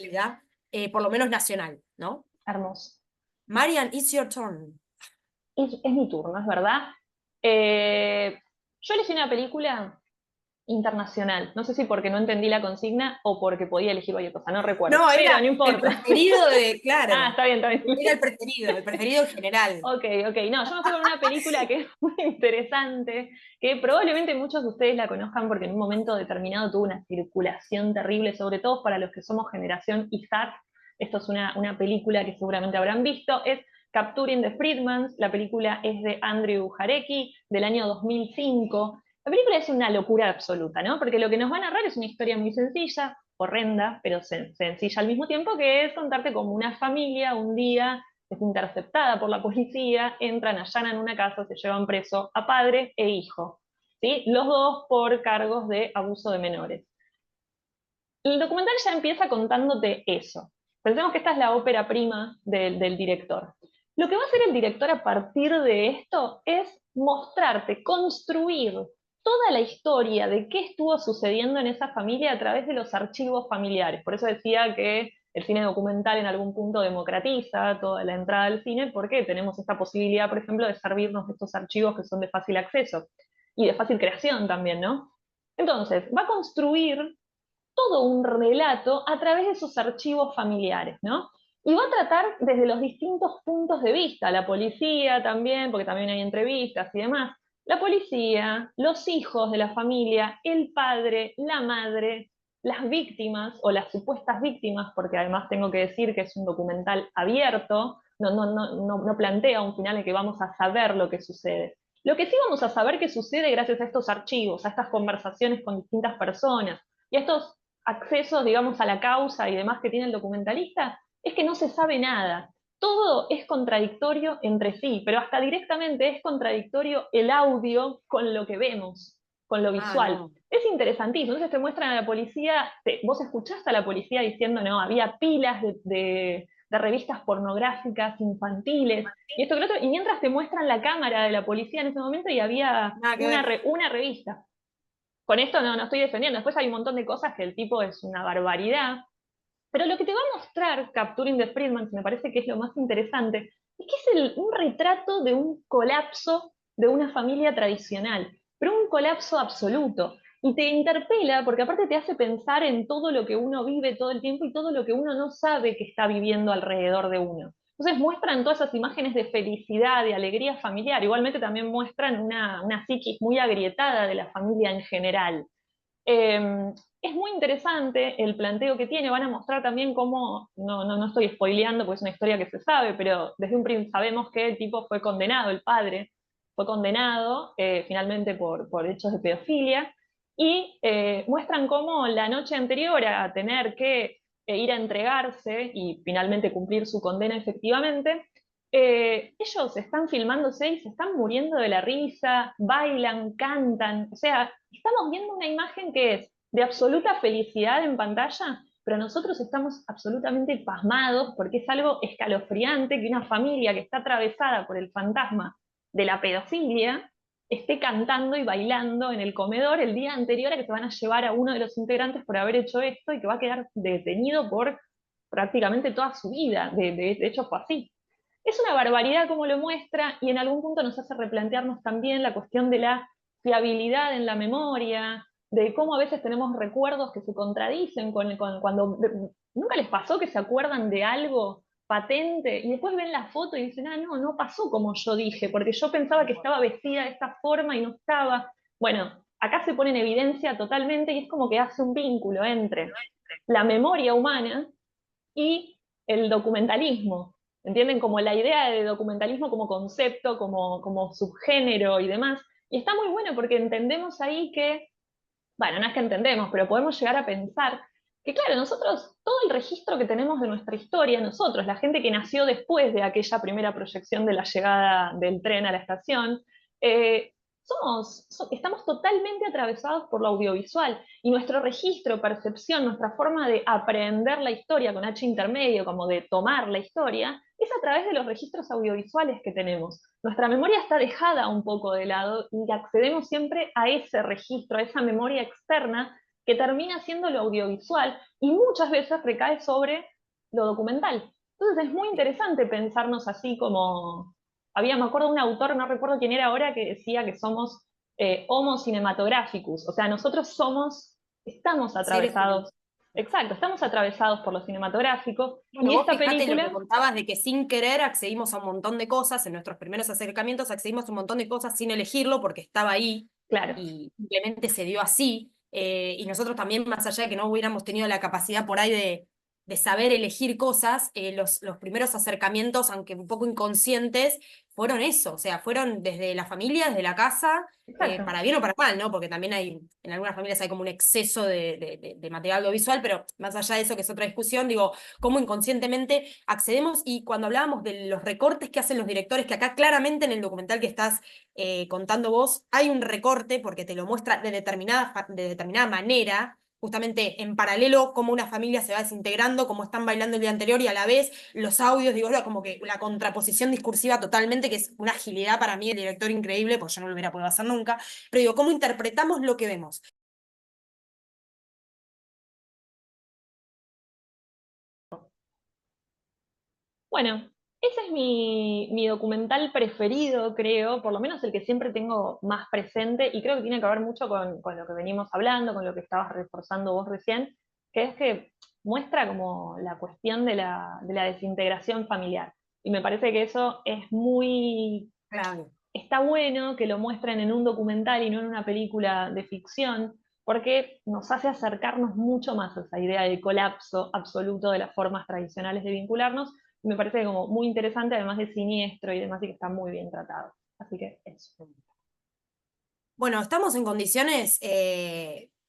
B: vida, por lo menos nacional, ¿no?
A: Hermoso.
B: Marian, it's your turn.
A: Es mi turno, es verdad. Eh, yo elegí una película internacional. No sé si porque no entendí la consigna o porque podía elegir cualquier cosa, no recuerdo.
B: No,
A: Pero
B: era
A: no
B: el
A: importa.
B: preferido de,
A: Ah,
B: claro,
A: está bien, está bien.
B: era el preferido en general.
A: Ok, ok. No, yo me fui con una película que es muy interesante, que probablemente muchos de ustedes la conozcan porque en un momento determinado tuvo una circulación terrible, sobre todo para los que somos generación Isaac. Esto es una película que seguramente habrán visto. Es Capturing the Friedmans. La película es de Andrew Jarecki, del año 2005. La película es una locura absoluta, ¿no? Porque lo que nos va a narrar es una historia muy sencilla, horrenda, pero sencilla al mismo tiempo, que es contarte como una familia un día es interceptada por la policía, entran, allanan una casa, se llevan preso a padre e hijo, ¿sí? Los dos por cargos de abuso de menores. El documental ya empieza contándote eso. Pensemos que esta es la ópera prima del director. Lo que va a hacer el director a partir de esto es mostrarte, construir toda la historia de qué estuvo sucediendo en esa familia a través de los archivos familiares. Por eso decía que el cine documental en algún punto democratiza toda la entrada al cine, porque tenemos esta posibilidad, por ejemplo, de servirnos de estos archivos que son de fácil acceso y de fácil creación también, ¿no? Entonces, va a construir todo un relato a través de sus archivos familiares, ¿no? Y va a tratar desde los distintos puntos de vista, la policía también, porque también hay entrevistas y demás, la policía, los hijos de la familia, el padre, la madre, las víctimas o las supuestas víctimas, porque además tengo que decir que es un documental abierto, no plantea un final en que vamos a saber lo que sucede. Lo que sí vamos a saber que sucede gracias a estos archivos, a estas conversaciones con distintas personas y a estos accesos, digamos, a la causa y demás que tiene el documentalista, es que no se sabe nada. Todo es contradictorio entre sí, pero hasta directamente es contradictorio el audio con lo que vemos, con lo
B: Ah,
A: visual.
B: no.
A: Es interesantísimo. Entonces te muestran a la policía, vos escuchaste a la policía diciendo, no, había pilas de revistas pornográficas infantiles y esto que lo otro, y mientras te muestran la cámara de la policía en ese momento y había
B: Nada que ver.
A: una revista. Con esto no estoy defendiendo. Después hay un montón de cosas que el tipo es una barbaridad. Pero lo que te va a mostrar Capturing the Friedman, me parece que es lo más interesante, es que es un retrato de un colapso de una familia tradicional, pero un colapso absoluto. Y te interpela porque aparte te hace pensar en todo lo que uno vive todo el tiempo y todo lo que uno no sabe que está viviendo alrededor de uno. Entonces muestran todas esas imágenes de felicidad, de alegría familiar. Igualmente también muestran una psiquis muy agrietada de la familia en general. Es muy interesante el planteo que tiene, van a mostrar también cómo, no estoy spoileando porque es una historia que se sabe, pero desde un principio sabemos que el tipo fue condenado, el padre fue condenado finalmente por hechos de pedofilia, y muestran cómo la noche anterior a tener que ir a entregarse y finalmente cumplir su condena efectivamente, ellos están filmándose y se están muriendo de la risa, bailan, cantan, o sea, estamos viendo una imagen que es de absoluta felicidad en pantalla, pero nosotros estamos absolutamente pasmados porque es algo escalofriante que una familia que está atravesada por el fantasma de la pedofilia esté cantando y bailando en el comedor el día anterior a que se van a llevar a uno de los integrantes por haber hecho esto y que va a quedar detenido por prácticamente toda su vida. De hecho, fue así. Es una barbaridad como lo muestra y en algún punto nos hace replantearnos también la cuestión de la fiabilidad en la memoria, de cómo a veces tenemos recuerdos que se contradicen cuando nunca les pasó que se acuerdan de algo patente y después ven la foto y dicen, ah, no, no pasó como yo dije, porque yo pensaba que estaba vestida de esta forma y no estaba. Bueno, acá se pone en evidencia totalmente y es como que hace un vínculo entre la memoria humana y el documentalismo. ¿Entienden? Como la idea de documentalismo como concepto, como subgénero y demás. Y está muy bueno porque entendemos ahí que, bueno, no es que entendemos, pero podemos llegar a pensar que, claro, nosotros, todo el registro que tenemos de nuestra historia, nosotros, la gente que nació después de aquella primera proyección de la llegada del tren a la estación, eh, estamos totalmente atravesados por lo audiovisual y nuestro registro, percepción, nuestra forma de aprender la historia con H intermedio, como de tomar la historia, es a través de los registros audiovisuales que tenemos. Nuestra memoria está dejada un poco de lado y accedemos siempre a ese registro, a esa memoria externa que termina siendo lo audiovisual y muchas veces recae sobre lo documental. Entonces es muy interesante pensarnos así como, me acuerdo de un autor, no recuerdo quién era ahora, que decía que somos homo cinematographicus, o sea, nosotros estamos
B: Seres
A: atravesados, exacto, estamos atravesados por lo cinematográfico
B: Bueno,
A: y
B: vos
A: esta
B: fijate lo que
A: película,
B: contabas de que sin querer accedimos a un montón de cosas, en nuestros primeros acercamientos accedimos a un montón de cosas sin elegirlo porque estaba ahí
A: claro,
B: y simplemente se dio así. Y nosotros también, más allá de que no hubiéramos tenido la capacidad por ahí de saber elegir cosas, los primeros acercamientos, aunque un poco inconscientes, fueron eso, o sea, fueron desde la familia, desde la casa,
A: exacto.
B: para bien o para mal, ¿no? Porque también en algunas familias hay como un exceso de material audiovisual, pero más allá de eso, que es otra discusión, digo, cómo inconscientemente accedemos y cuando hablábamos de los recortes que hacen los directores, que acá claramente en el documental que estás contando vos, hay un recorte porque te lo muestra de determinada manera, justamente en paralelo cómo una familia se va desintegrando, cómo están bailando el día anterior y a la vez los audios, digo, como que la contraposición discursiva totalmente, que es una agilidad para mí, el director increíble, porque yo no lo hubiera podido hacer nunca, pero digo, cómo interpretamos lo que vemos.
A: Bueno, ese es mi documental preferido, creo, por lo menos el que siempre tengo más presente, y creo que tiene que ver mucho con lo que venimos hablando, con lo que estabas reforzando vos recién, que es que muestra como la cuestión de la desintegración familiar. Y me parece que eso es muy,
B: Claro.
A: está bueno que lo muestren en un documental y no en una película de ficción, porque nos hace acercarnos mucho más a esa idea de colapso absoluto de las formas tradicionales de vincularnos. Y me parece como muy interesante, además de siniestro y demás, y que está muy bien tratado. Así que eso.
B: Bueno, estamos en condiciones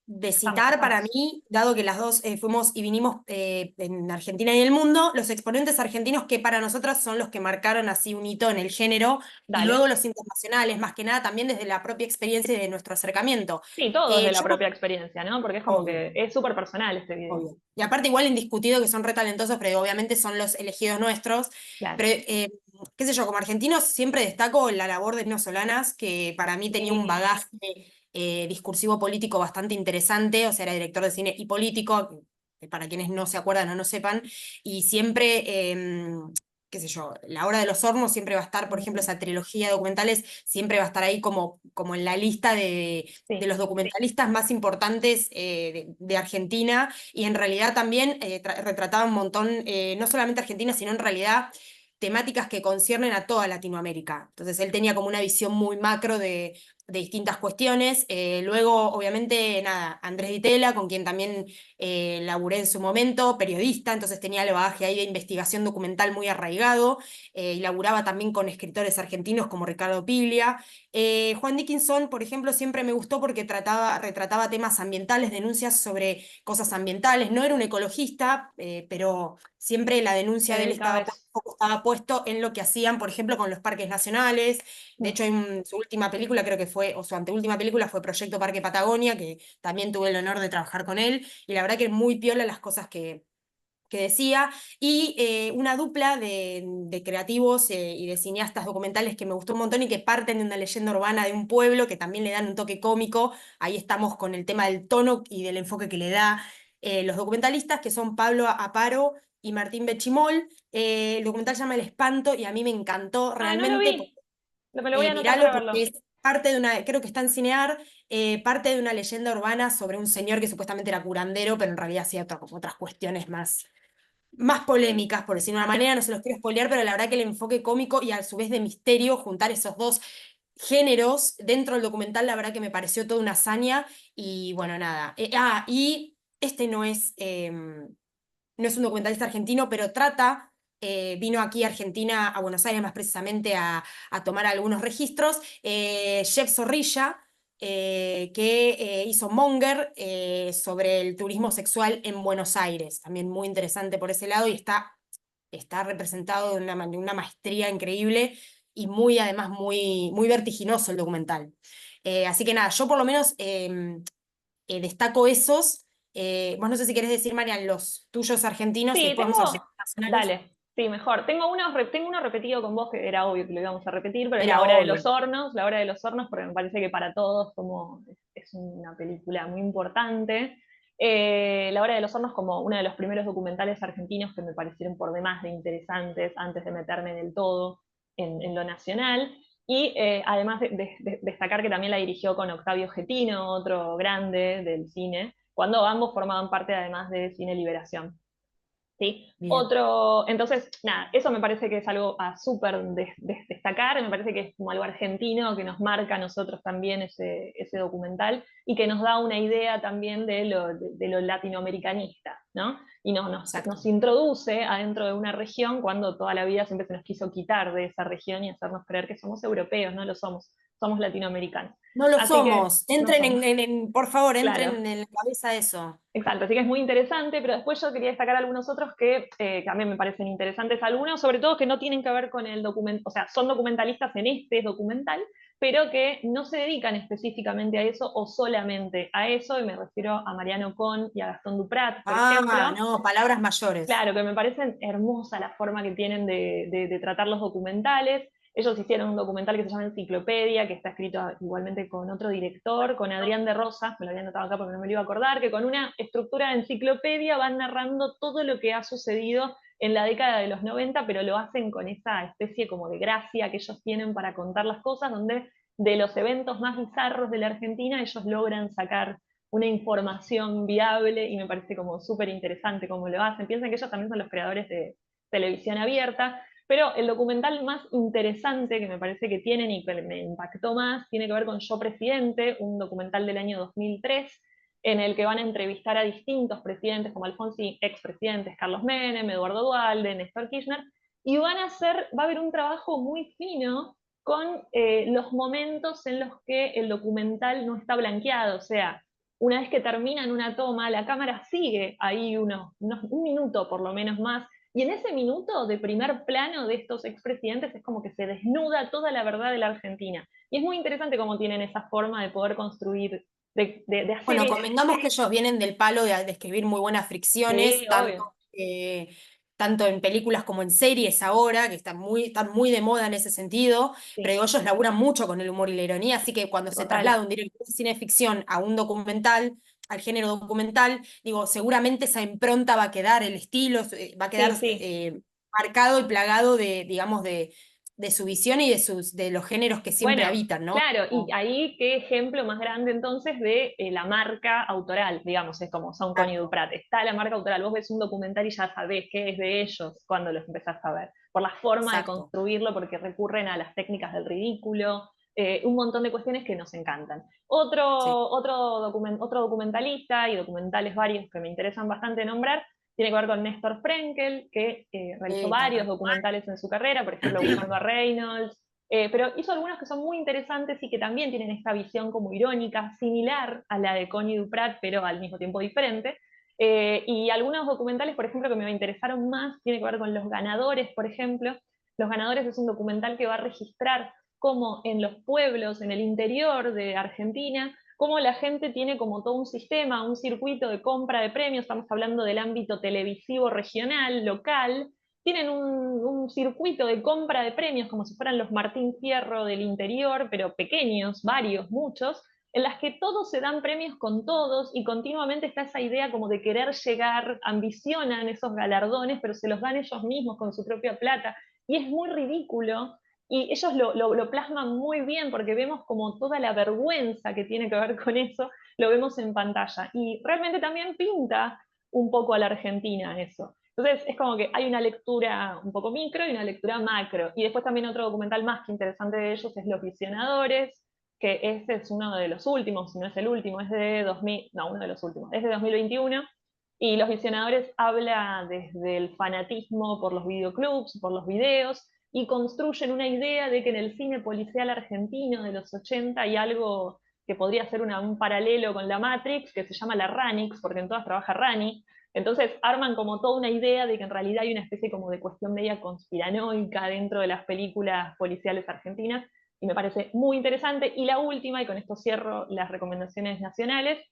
B: de
A: Estamos,
B: citar para
A: estamos.
B: mí, dado que las dos fuimos y vinimos en Argentina y en el mundo, los exponentes argentinos que para nosotras son los que marcaron así un hito en el género, y luego
A: Dale.
B: los internacionales, más que nada también desde la propia experiencia y de nuestro acercamiento.
A: Sí, todo desde la
B: Yo,
A: propia experiencia, ¿no? Porque es como
B: obvio,
A: que es súper personal este video.
B: obvio. Y aparte igual indiscutido que son re talentosos, pero obviamente son los elegidos nuestros.
A: Claro.
B: Pero, qué sé yo, como argentinos siempre destaco la labor de Nino Solanas, que para mí tenía un
A: Sí,
B: bagaje discursivo político bastante interesante, o sea, era director de cine y político, para quienes no se acuerdan o no sepan, y siempre, qué sé yo, La Hora de los Hornos siempre va a estar, por ejemplo, esa trilogía de documentales, siempre va a estar ahí como en la lista de
A: sí.
B: los documentalistas más importantes de Argentina, y en realidad también retrataba un montón, no solamente Argentina, sino en realidad temáticas que conciernen a toda Latinoamérica. Entonces él tenía como una visión muy macro de distintas cuestiones. Luego, obviamente, nada, Andrés Di Tella, con quien también laburé en su momento, periodista, entonces tenía el bagaje ahí de investigación documental muy arraigado, y laburaba también con escritores argentinos como Ricardo Piglia. Juan Dickinson, por ejemplo, siempre me gustó porque retrataba temas ambientales, denuncias sobre cosas ambientales. No era un ecologista, pero siempre la
A: Se
B: denuncia de él
A: dedicaba a eso.
B: estaba puesto en lo que hacían, por ejemplo, con los parques nacionales. De
A: Mm.
B: hecho, en su última película, creo que fue, o su anteúltima película fue Proyecto Parque Patagonia, que también tuve el honor de trabajar con él, y la verdad que es muy piola las cosas que decía, y una dupla de creativos y de cineastas documentales que me gustó un montón y que parten de una leyenda urbana de un pueblo, que también le dan un toque cómico. Ahí estamos con el tema del tono y del enfoque que le da los documentalistas, que son Pablo Aparo y Martín Bechimol. El documental se llama El Espanto y a mí me encantó
A: Ah, no lo
B: realmente.
A: vi. Me lo voy a anotar
B: Míralo
A: para
B: porque
A: verlo.
B: es parte de una, creo que está en Cinear, parte de una leyenda urbana sobre un señor que supuestamente era curandero, pero en realidad hacía otras cuestiones más polémicas, por decirlo de una manera, no se los quiero spoilear, pero la verdad que el enfoque cómico y a su vez de misterio, juntar esos dos géneros dentro del documental, la verdad que me pareció toda una hazaña, y bueno, nada. Y este no es un documentalista argentino, pero vino aquí a Argentina, a Buenos Aires más precisamente, a tomar algunos registros, Jeff Zorrilla, que hizo Monger, sobre el turismo sexual en Buenos Aires, también muy interesante por ese lado, y está representado de una maestría increíble y muy, además, muy vertiginoso el documental. Así que nada, yo por lo menos destaco esos. Vos no sé si querés decir, Marian, los tuyos argentinos y
A: Sí,
B: después vamos a los
A: tengo.
B: nacionales.
A: Dale, sí, mejor. Tengo uno repetido con vos, que era obvio que lo íbamos a repetir, pero es La
B: Era
A: Hora de
B: obvio.
A: los Hornos. La Hora de los Hornos, porque me parece que para todos como es una película muy importante. La Hora de los Hornos como uno de los primeros documentales argentinos que me parecieron por demás de interesantes antes de meterme del todo en lo nacional. Y además destacar que también la dirigió con Octavio Getino, otro grande del cine, cuando ambos formaban parte además de Cine Liberación. ¿Sí?
B: Bien.
A: Entonces, nada, eso me parece que es algo a súper destacar, me parece que es como algo argentino que nos marca a nosotros también ese documental y que nos da una idea también de lo latinoamericanista, ¿no? Y nos
B: Exacto.
A: introduce adentro de una región cuando toda la vida siempre se nos quiso quitar de esa región y hacernos creer que somos europeos, no lo somos, somos latinoamericanos.
B: No lo
A: Así que
B: somos.
A: no
B: Entren
A: somos,
B: por favor,
A: claro.
B: entren en la cabeza eso.
A: Exacto, así que es muy interesante, pero después yo quería destacar algunos otros que también me parecen interesantes algunos, sobre todo que no tienen que ver con el documento, o sea, son documentalistas en este documental, pero que no se dedican específicamente a eso o solamente a eso, y me refiero a Mariano Con y a Gastón Duprat, por
B: Ah,
A: ejemplo.
B: no, palabras mayores.
A: Claro, que me parecen hermosa la forma que tienen de tratar los documentales. Ellos hicieron un documental que se llama Enciclopedia, que está escrito igualmente con otro director, con Adrián de Rosas, me lo había notado acá porque no me lo iba a acordar, que con una estructura de enciclopedia van narrando todo lo que ha sucedido en la década de los 90, pero lo hacen con esa especie como de gracia que ellos tienen para contar las cosas, donde de los eventos más bizarros de la Argentina ellos logran sacar una información viable y me parece como súper interesante cómo lo hacen. Piensen que ellos también son los creadores de televisión abierta, pero el documental más interesante que me parece que tienen y que me impactó más tiene que ver con Yo Presidente, un documental del año 2003 en el que van a entrevistar a distintos presidentes como Alfonsi, expresidentes, Carlos Menem, Eduardo Duhalde, Néstor Kirchner, y va a haber un trabajo muy fino con los momentos en los que el documental no está blanqueado, o sea, una vez que terminan una toma, la cámara sigue ahí un minuto por lo menos más, y en ese minuto de primer plano de estos expresidentes es como que se desnuda toda la verdad de la Argentina. Y es muy interesante cómo tienen esa forma de poder construir, de hacer
B: Bueno,
A: eso.
B: convengamos que ellos vienen del palo de escribir muy buenas
A: Sí,
B: fricciones,
A: obvio.
B: tanto en películas como en series ahora, que están muy de moda en ese sentido, pero
A: Sí,
B: digo, ellos laburan mucho con el humor y la ironía, así que cuando se
A: total.
B: traslada un director de cine ficción a un documental, al género documental, digo, seguramente esa impronta va a quedar, el estilo va a quedar
A: Sí, sí.
B: marcado y plagado de, digamos, de su visión y de los géneros que siempre
A: Bueno,
B: habitan, ¿no?
A: claro, y ahí qué ejemplo más grande entonces de la marca autoral, digamos, es como son Connie
B: Exacto,
A: Duprat. Está la marca autoral, vos ves un documental y ya sabés que es de ellos cuando los empezás a ver, por la forma de
B: exacto.
A: construirlo, porque recurren a las técnicas del ridículo, un montón de cuestiones que nos encantan.
B: Sí,
A: Otro documentalista y documentales varios que me interesan bastante nombrar, tiene que ver con Néstor Frenkel, que realizó varios
B: tal
A: documentales en su carrera, por ejemplo, Buscando a Reynolds, pero hizo algunos que son muy interesantes y que también tienen esta visión como irónica, similar a la de Connie Duprat, pero al mismo tiempo diferente. Y algunos documentales, por ejemplo, que me interesaron más, tiene que ver con Los Ganadores, por ejemplo. Los Ganadores es un documental que va a registrar cómo en los pueblos, en el interior de Argentina, cómo la gente tiene como todo un sistema, un circuito de compra de premios, estamos hablando del ámbito televisivo regional, local, tienen un circuito de compra de premios como si fueran los Martín Fierro del interior, pero pequeños, varios, muchos, en las que todos se dan premios con todos y continuamente está esa idea como de querer llegar, ambicionan esos galardones, pero se los dan ellos mismos con su propia plata. Y es muy ridículo y ellos lo plasman muy bien porque vemos como toda la vergüenza que tiene que ver con eso, lo vemos en pantalla. Y realmente también pinta un poco a la Argentina eso. Entonces es como que hay una lectura un poco micro y una lectura macro. Y después también otro documental más que interesante de ellos es Los Visionadores, que ese es uno de los últimos, si no es el último, es de 2000, no, uno de los últimos, es de 2021. Y Los Visionadores habla desde el fanatismo por los videoclubs, por los videos, y construyen una idea de que en el cine policial argentino de los 80 hay algo que podría ser un paralelo con la Matrix, que se llama la Ranix, porque en todas trabaja Rani. Entonces arman como toda una idea de que en realidad hay una especie como de cuestión media conspiranoica dentro de las películas policiales argentinas, y me parece muy interesante. Y la última, y con esto cierro las recomendaciones nacionales,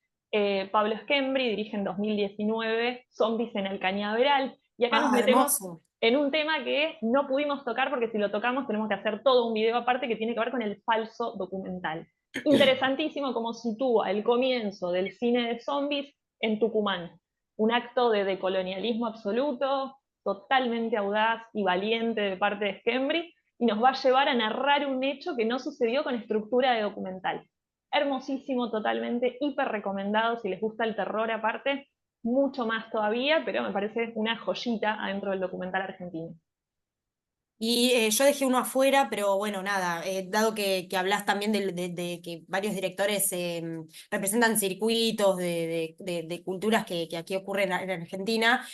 A: Pablo Schembri dirige en 2019 Zombies en el Cañaveral, y acá nos
B: Ah,
A: metemos
B: hermoso.
A: en un tema que no pudimos tocar porque si lo tocamos tenemos que hacer todo un video aparte que tiene que ver con el falso documental. Interesantísimo cómo sitúa el comienzo del cine de zombies en Tucumán. Un acto de decolonialismo absoluto, totalmente audaz y valiente de parte de Schembri, y nos va a llevar a narrar un hecho que no sucedió con estructura de documental. Hermosísimo, totalmente, hiper recomendado si les gusta el terror aparte, mucho más todavía, pero me parece una joyita adentro del documental argentino.
B: Y yo dejé uno afuera, pero bueno, nada, dado que hablas también de que varios directores representan circuitos de culturas que aquí ocurren en Argentina,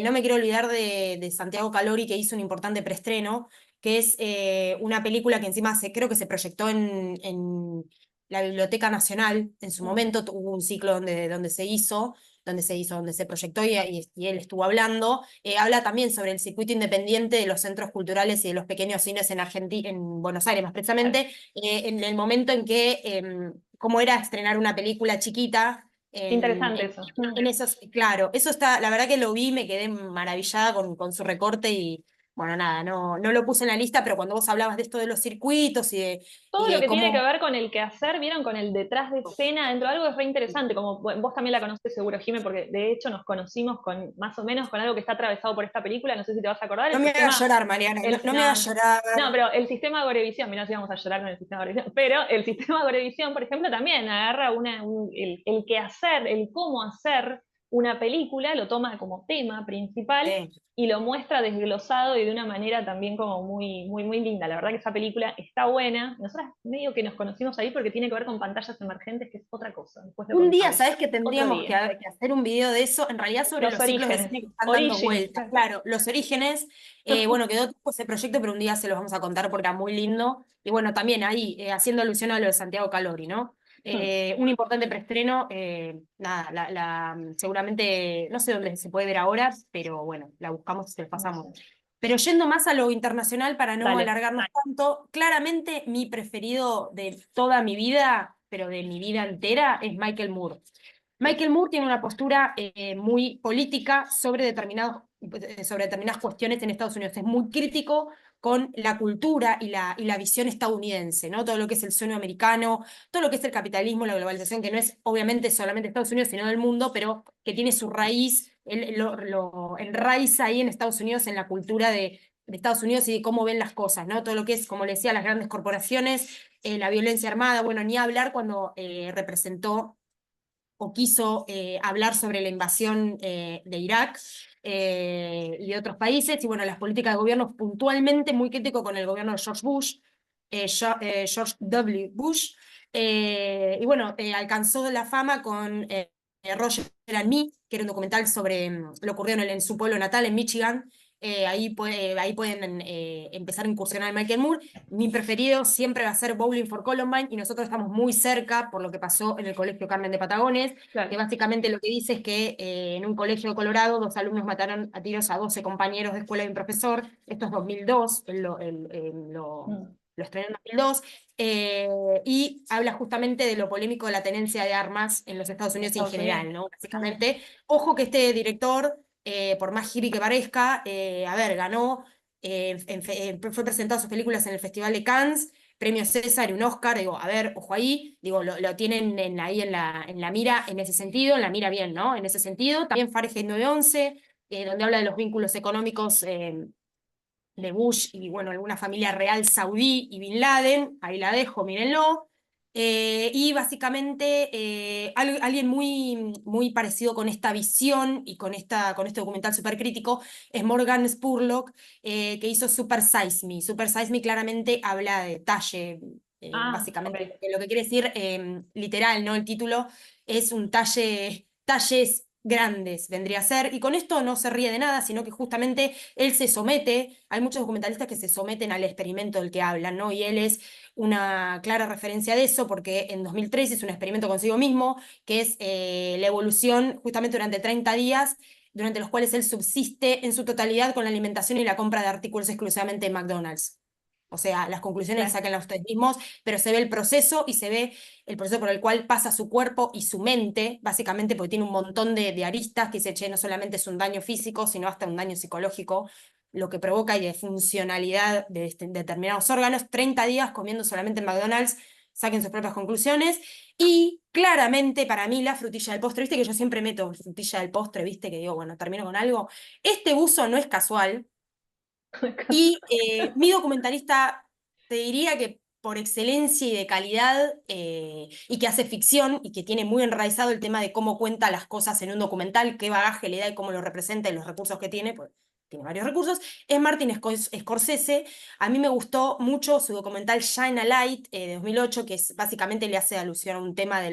B: no me quiero olvidar de Santiago Calori, que hizo un importante preestreno, que es una película que encima creo que se proyectó en la Biblioteca Nacional en su
A: Mm.
B: momento, hubo un ciclo donde se proyectó y él estuvo hablando. Habla también sobre el circuito independiente de los centros culturales y de los pequeños cines en Argentina, en Buenos Aires más
A: Claro.
B: precisamente, en el momento en que, cómo era estrenar una película chiquita.
A: Interesante eso.
B: En esos, claro, eso está, la verdad que lo vi, me quedé maravillada con su recorte y bueno, nada, no lo puse en la lista, pero cuando vos hablabas de esto de los circuitos y
A: Todo lo
B: de
A: que tiene que
B: cómo...
A: ver con el quehacer, vieron, con el detrás de escena, dentro de algo es re interesante, como bueno, vos también la conoces seguro, Jime, porque de hecho nos conocimos con más o menos con algo que está atravesado por esta película, no sé si te vas a acordar,
B: No
A: el
B: me hagas
A: sistema,
B: llorar, Mariana, no me hagas
A: no, no,
B: llorar.
A: pero el sistema Gorevisión, mira si vamos a llorar con el sistema Gorevisión, pero el sistema Gorevisión, por ejemplo, también agarra el quehacer, el cómo hacer una película, lo toma como tema principal
B: Sí.
A: y lo muestra desglosado y de una manera también como muy, muy, muy linda. La verdad que esa película está buena. Nosotras medio que nos conocimos ahí porque tiene que ver con pantallas emergentes, que es otra cosa. Después lo
B: Un día,
A: contamos.
B: ¿sabes que
A: Otro
B: tendríamos
A: día.
B: que hacer un video de eso? En realidad sobre
A: Los
B: los ciclos de
A: orígenes.
B: cine que están dando
A: Origins.
B: vueltas. Claro, los orígenes. Bueno, quedó tipo ese proyecto, pero un día se los vamos a contar porque era muy lindo. Y bueno, también ahí, haciendo alusión a lo de Santiago Calori, ¿no? Un importante preestreno. Nada, seguramente, no sé dónde se puede ver ahora, pero bueno, la buscamos y se los
A: No
B: pasamos.
A: sé.
B: Pero yendo más a lo internacional para no
A: Dale.
B: alargarnos tanto, claramente mi preferido de toda mi vida, pero de mi vida entera, es Michael Moore.
A: Sí.
B: Michael Moore tiene una postura muy política sobre determinadas cuestiones en Estados Unidos. Es muy crítico con la cultura y la visión estadounidense, ¿no? Todo lo que es el sueño americano, todo lo que es el capitalismo, la globalización, que no es obviamente solamente Estados Unidos, sino del mundo, pero que tiene su raíz, él lo enraiza ahí en Estados Unidos, en la cultura de Estados Unidos y de cómo ven las cosas, ¿no? Todo lo que es, como le decía, las grandes corporaciones, la violencia armada, bueno, ni hablar cuando representó o quiso hablar sobre la invasión de Irak y de otros países, y bueno, las políticas de gobierno puntualmente muy crítico con el gobierno de George Bush, George W. Bush. Y bueno, alcanzó la fama con Roger and Me, que era un documental sobre lo ocurrido en su pueblo natal, en Michigan. Ahí pueden empezar a incursionar en Michael Moore. Mi preferido siempre va a ser Bowling for Columbine, y nosotros estamos muy cerca por lo que pasó en el Colegio Carmen de Patagones, que
A: Claro.
B: básicamente lo que dice es que en un colegio de Colorado 2 alumnos mataron a tiros a 12 compañeros de escuela y un profesor. Esto es 2002,
A: Mm.
B: lo estrenó en 2002, y habla justamente de lo polémico de la tenencia de armas en los Estados
A: En
B: Unidos y en
A: Estados Unidos.
B: general, ¿no?
A: Mm.
B: Básicamente, ojo que este director, por más hippie que parezca, a ver, ganó, fue presentado sus películas en el Festival de Cannes, premio César y un Oscar. Digo, a ver, ojo ahí, digo, lo tienen ahí en la mira en ese sentido, en la mira bien, ¿no? En ese sentido. También Fahrenheit 9/11, donde habla de los vínculos económicos de Bush y, bueno, alguna familia real saudí y Bin Laden. Ahí la dejo, mírenlo. Y básicamente alguien muy, muy parecido con esta visión y con este documental súper crítico es Morgan Spurlock, que hizo Super Size Me. Super Size Me claramente habla de talle,
A: Ah, ok.
B: básicamente lo que quiere decir literal, ¿no? El título es un talles grandes, vendría a ser, y con esto no se ríe de nada, sino que justamente él se somete. Hay muchos documentalistas que se someten al experimento del que hablan, ¿no? Y él es una clara referencia de eso, porque en 2013 hizo un experimento consigo mismo, que es la evolución justamente durante 30 días, durante los cuales él subsiste en su totalidad con la alimentación y la compra de artículos exclusivamente de McDonald's. O sea, las conclusiones las
A: Claro.
B: sacan ustedes mismos, pero se ve el proceso y se ve el proceso por el cual pasa su cuerpo y su mente, básicamente porque tiene un montón de aristas que dice, che, no solamente es un daño físico, sino hasta un daño psicológico, lo que provoca, y de funcionalidad de determinados órganos. 30 días comiendo solamente en McDonald's, saquen sus propias conclusiones. Y claramente para mí la frutilla del postre, viste que yo siempre meto frutilla del postre, viste que digo, bueno, termino con algo. Este buzo no es casual, y mi documentalista, te diría que por excelencia y de calidad, y que hace ficción y que tiene muy enraizado el tema de cómo cuenta las cosas en un documental, qué bagaje le da y cómo lo representa y los recursos que tiene, pues tiene varios recursos, es Martin Scorsese. A mí me gustó mucho su documental Shine a Light, de 2008, que es, básicamente le hace alusión a un tema de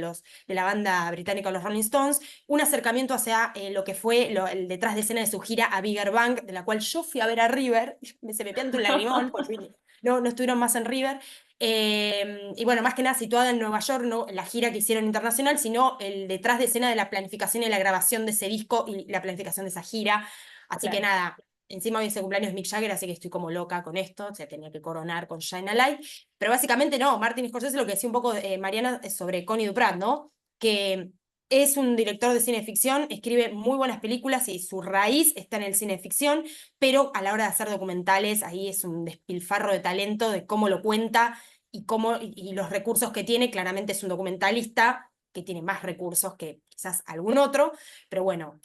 B: la banda británica Los Rolling Stones, un acercamiento hacia lo que fue el detrás de escena de su gira a Bigger Bang, de la cual yo fui a ver a River. Se me pianta un lagrimón, porque no estuvieron más en River. Y bueno, más que nada situada en Nueva York, no la gira que hicieron internacional, sino el detrás de escena de la planificación y la grabación de ese disco y la planificación de esa gira. Así que
A: Claro.
B: nada, encima hoy ese cumpleaños Mick Jagger, así que estoy como loca con esto, se tenía que coronar con Shine a Light. Pero básicamente no, Martin Scorsese, lo que decía un poco Mariana sobre Connie Duprat, ¿no? Que es un director de cine ficción, escribe muy buenas películas y su raíz está en el cine ficción, pero a la hora de hacer documentales, ahí es un despilfarro de talento, de cómo lo cuenta y los recursos que tiene. Claramente es un documentalista que tiene más recursos que quizás algún otro, pero bueno,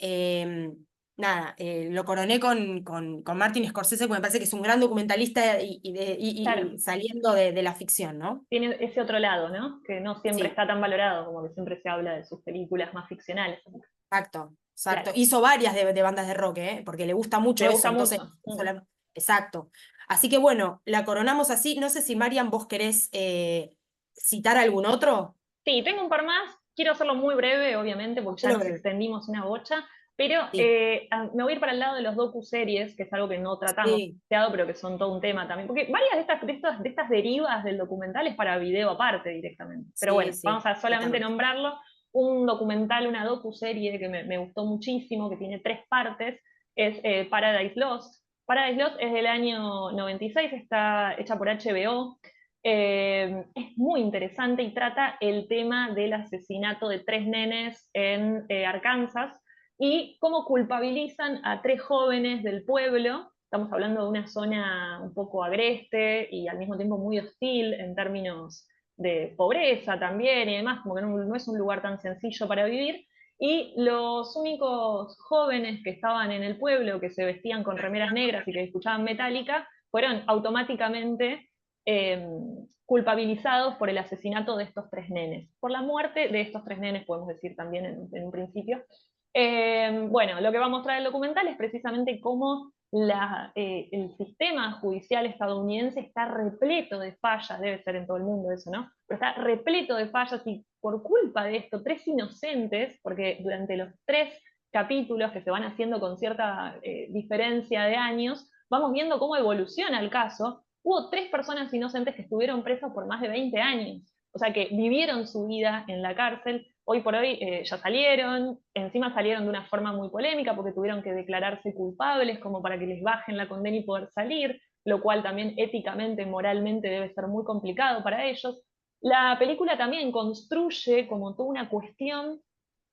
B: nada, lo coroné con Martin Scorsese, porque me parece que es un gran documentalista
A: Claro.
B: y saliendo de la ficción, ¿no?
A: Tiene ese otro lado, ¿no? Que no siempre
B: Sí.
A: está tan valorado, como que siempre se habla de sus películas más ficcionales.
B: Exacto, exacto.
A: Claro.
B: Hizo varias de bandas de rock, ¿eh? Porque le gusta mucho
A: Le
B: eso,
A: gusta
B: entonces,
A: mucho. Mm.
B: exacto. Así que bueno, la coronamos así. No sé si Marian, vos querés citar algún otro.
A: Sí, tengo un par más. Quiero hacerlo muy breve, obviamente, porque ya
B: Pero
A: nos extendimos una bocha. Pero
B: sí,
A: me voy a ir para el lado de los docuseries, que es algo que no tratamos
B: sí,
A: demasiado, pero que son todo un tema también. Porque varias de estas derivas del documental es para video aparte directamente. Pero
B: sí,
A: bueno,
B: sí,
A: vamos a solamente
B: totalmente.
A: nombrarlo. Un documental, una docuserie que me gustó muchísimo, que tiene 3 partes, es Paradise Lost. Paradise Lost es del año 96, está hecha por HBO. Es muy interesante y trata el tema del asesinato de 3 nenes en Arkansas y cómo culpabilizan a 3 jóvenes del pueblo. Estamos hablando de una zona un poco agreste y al mismo tiempo muy hostil en términos de pobreza también y demás, como que no es un lugar tan sencillo para vivir. Y los únicos jóvenes que estaban en el pueblo, que se vestían con remeras negras y que escuchaban Metallica, fueron automáticamente eh, culpabilizados por el asesinato de estos 3 nenes, por la muerte de estos 3 nenes, podemos decir también en un principio. Bueno, lo que va a mostrar el documental es precisamente cómo el sistema judicial estadounidense está repleto de fallas, debe ser en todo el mundo eso, ¿no? Pero está repleto de fallas y por culpa de esto, 3 inocentes, porque durante los 3 capítulos que se van haciendo con cierta diferencia de años, vamos viendo cómo evoluciona el caso. Hubo 3 personas inocentes que estuvieron presas por más de 20 años, o sea que vivieron su vida en la cárcel. Hoy por hoy ya salieron, encima salieron de una forma muy polémica porque tuvieron que declararse culpables como para que les bajen la condena y poder salir, lo cual también éticamente, moralmente debe ser muy complicado para ellos. La película también construye como toda una cuestión,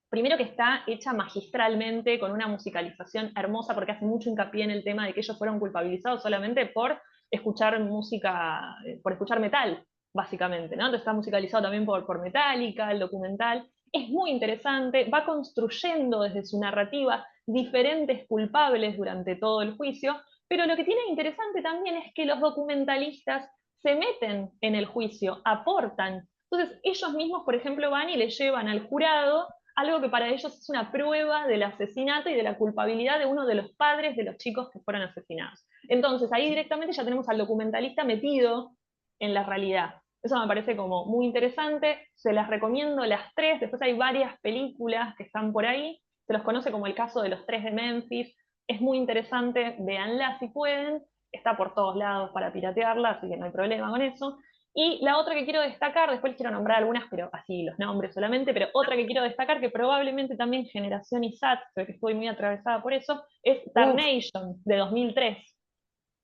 A: primero que está hecha magistralmente, con una musicalización hermosa, porque hace mucho hincapié en el tema de que ellos fueron culpabilizados solamente por escuchar música, por escuchar metal, básicamente, ¿no? Entonces está musicalizado también por Metallica, el documental. Es muy interesante, va construyendo desde su narrativa diferentes culpables durante todo el juicio, pero lo que tiene interesante también es que los documentalistas se meten en el juicio, aportan. Entonces ellos mismos, por ejemplo, van y le llevan al jurado algo que para ellos es una prueba del asesinato y de la culpabilidad de uno de los padres de los chicos que fueron asesinados. Entonces ahí directamente ya tenemos al documentalista metido en la realidad. Eso me parece como muy interesante, se las recomiendo las 3, después hay varias películas que están por ahí, se los conoce como el caso de los 3 de Memphis, es muy interesante, véanla si pueden, está por todos lados para piratearla, así que no hay problema con eso. Y la otra que quiero destacar, después quiero nombrar algunas, pero así los nombres solamente, pero otra que quiero destacar, que probablemente también Generación ISAT, que estoy muy atravesada por eso, es
B: Uf,
A: Tarnation, de 2003.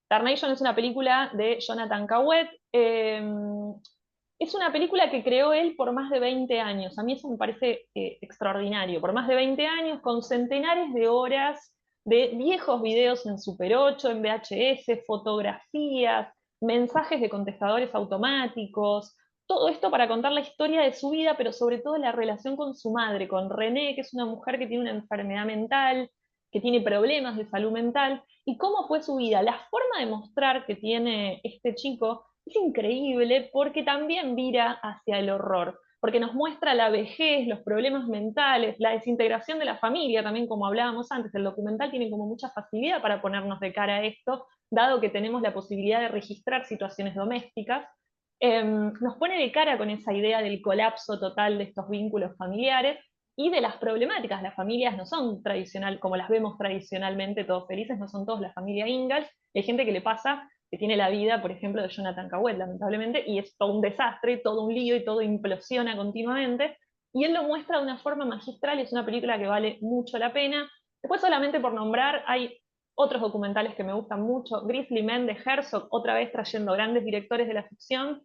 A: Tarnation es una película de Jonathan Cawet. Es una película que creó él por más de 20 años. A mí eso me parece extraordinario. Por más de 20 años, con centenares de horas de viejos videos en Super 8, en VHS, fotografías, mensajes de contestadores automáticos, todo esto para contar la historia de su vida, pero sobre todo la relación con su madre, con René, que es una mujer que tiene una enfermedad mental, que tiene problemas de salud mental, y cómo fue su vida. La forma de mostrar que tiene este chico es increíble porque también vira hacia el horror, porque nos muestra la vejez, los problemas mentales, la desintegración de la familia, también como hablábamos antes, el documental tiene como mucha facilidad para ponernos de cara a esto, dado que tenemos la posibilidad de registrar situaciones domésticas. Nos pone de cara con esa idea del colapso total de estos vínculos familiares y de las problemáticas. Las familias no son tradicional, como las vemos tradicionalmente, todos felices, no son todos la familia Ingalls. Hay gente que le pasa, que tiene la vida, por ejemplo, de Jonathan Cawet, lamentablemente, y es todo un desastre, todo un lío y todo implosiona continuamente. Y él lo muestra de una forma magistral y es una película que vale mucho la pena. Después, solamente por nombrar, hay otros documentales que me gustan mucho. Grizzly Man de Herzog, otra vez trayendo grandes directores de la ficción,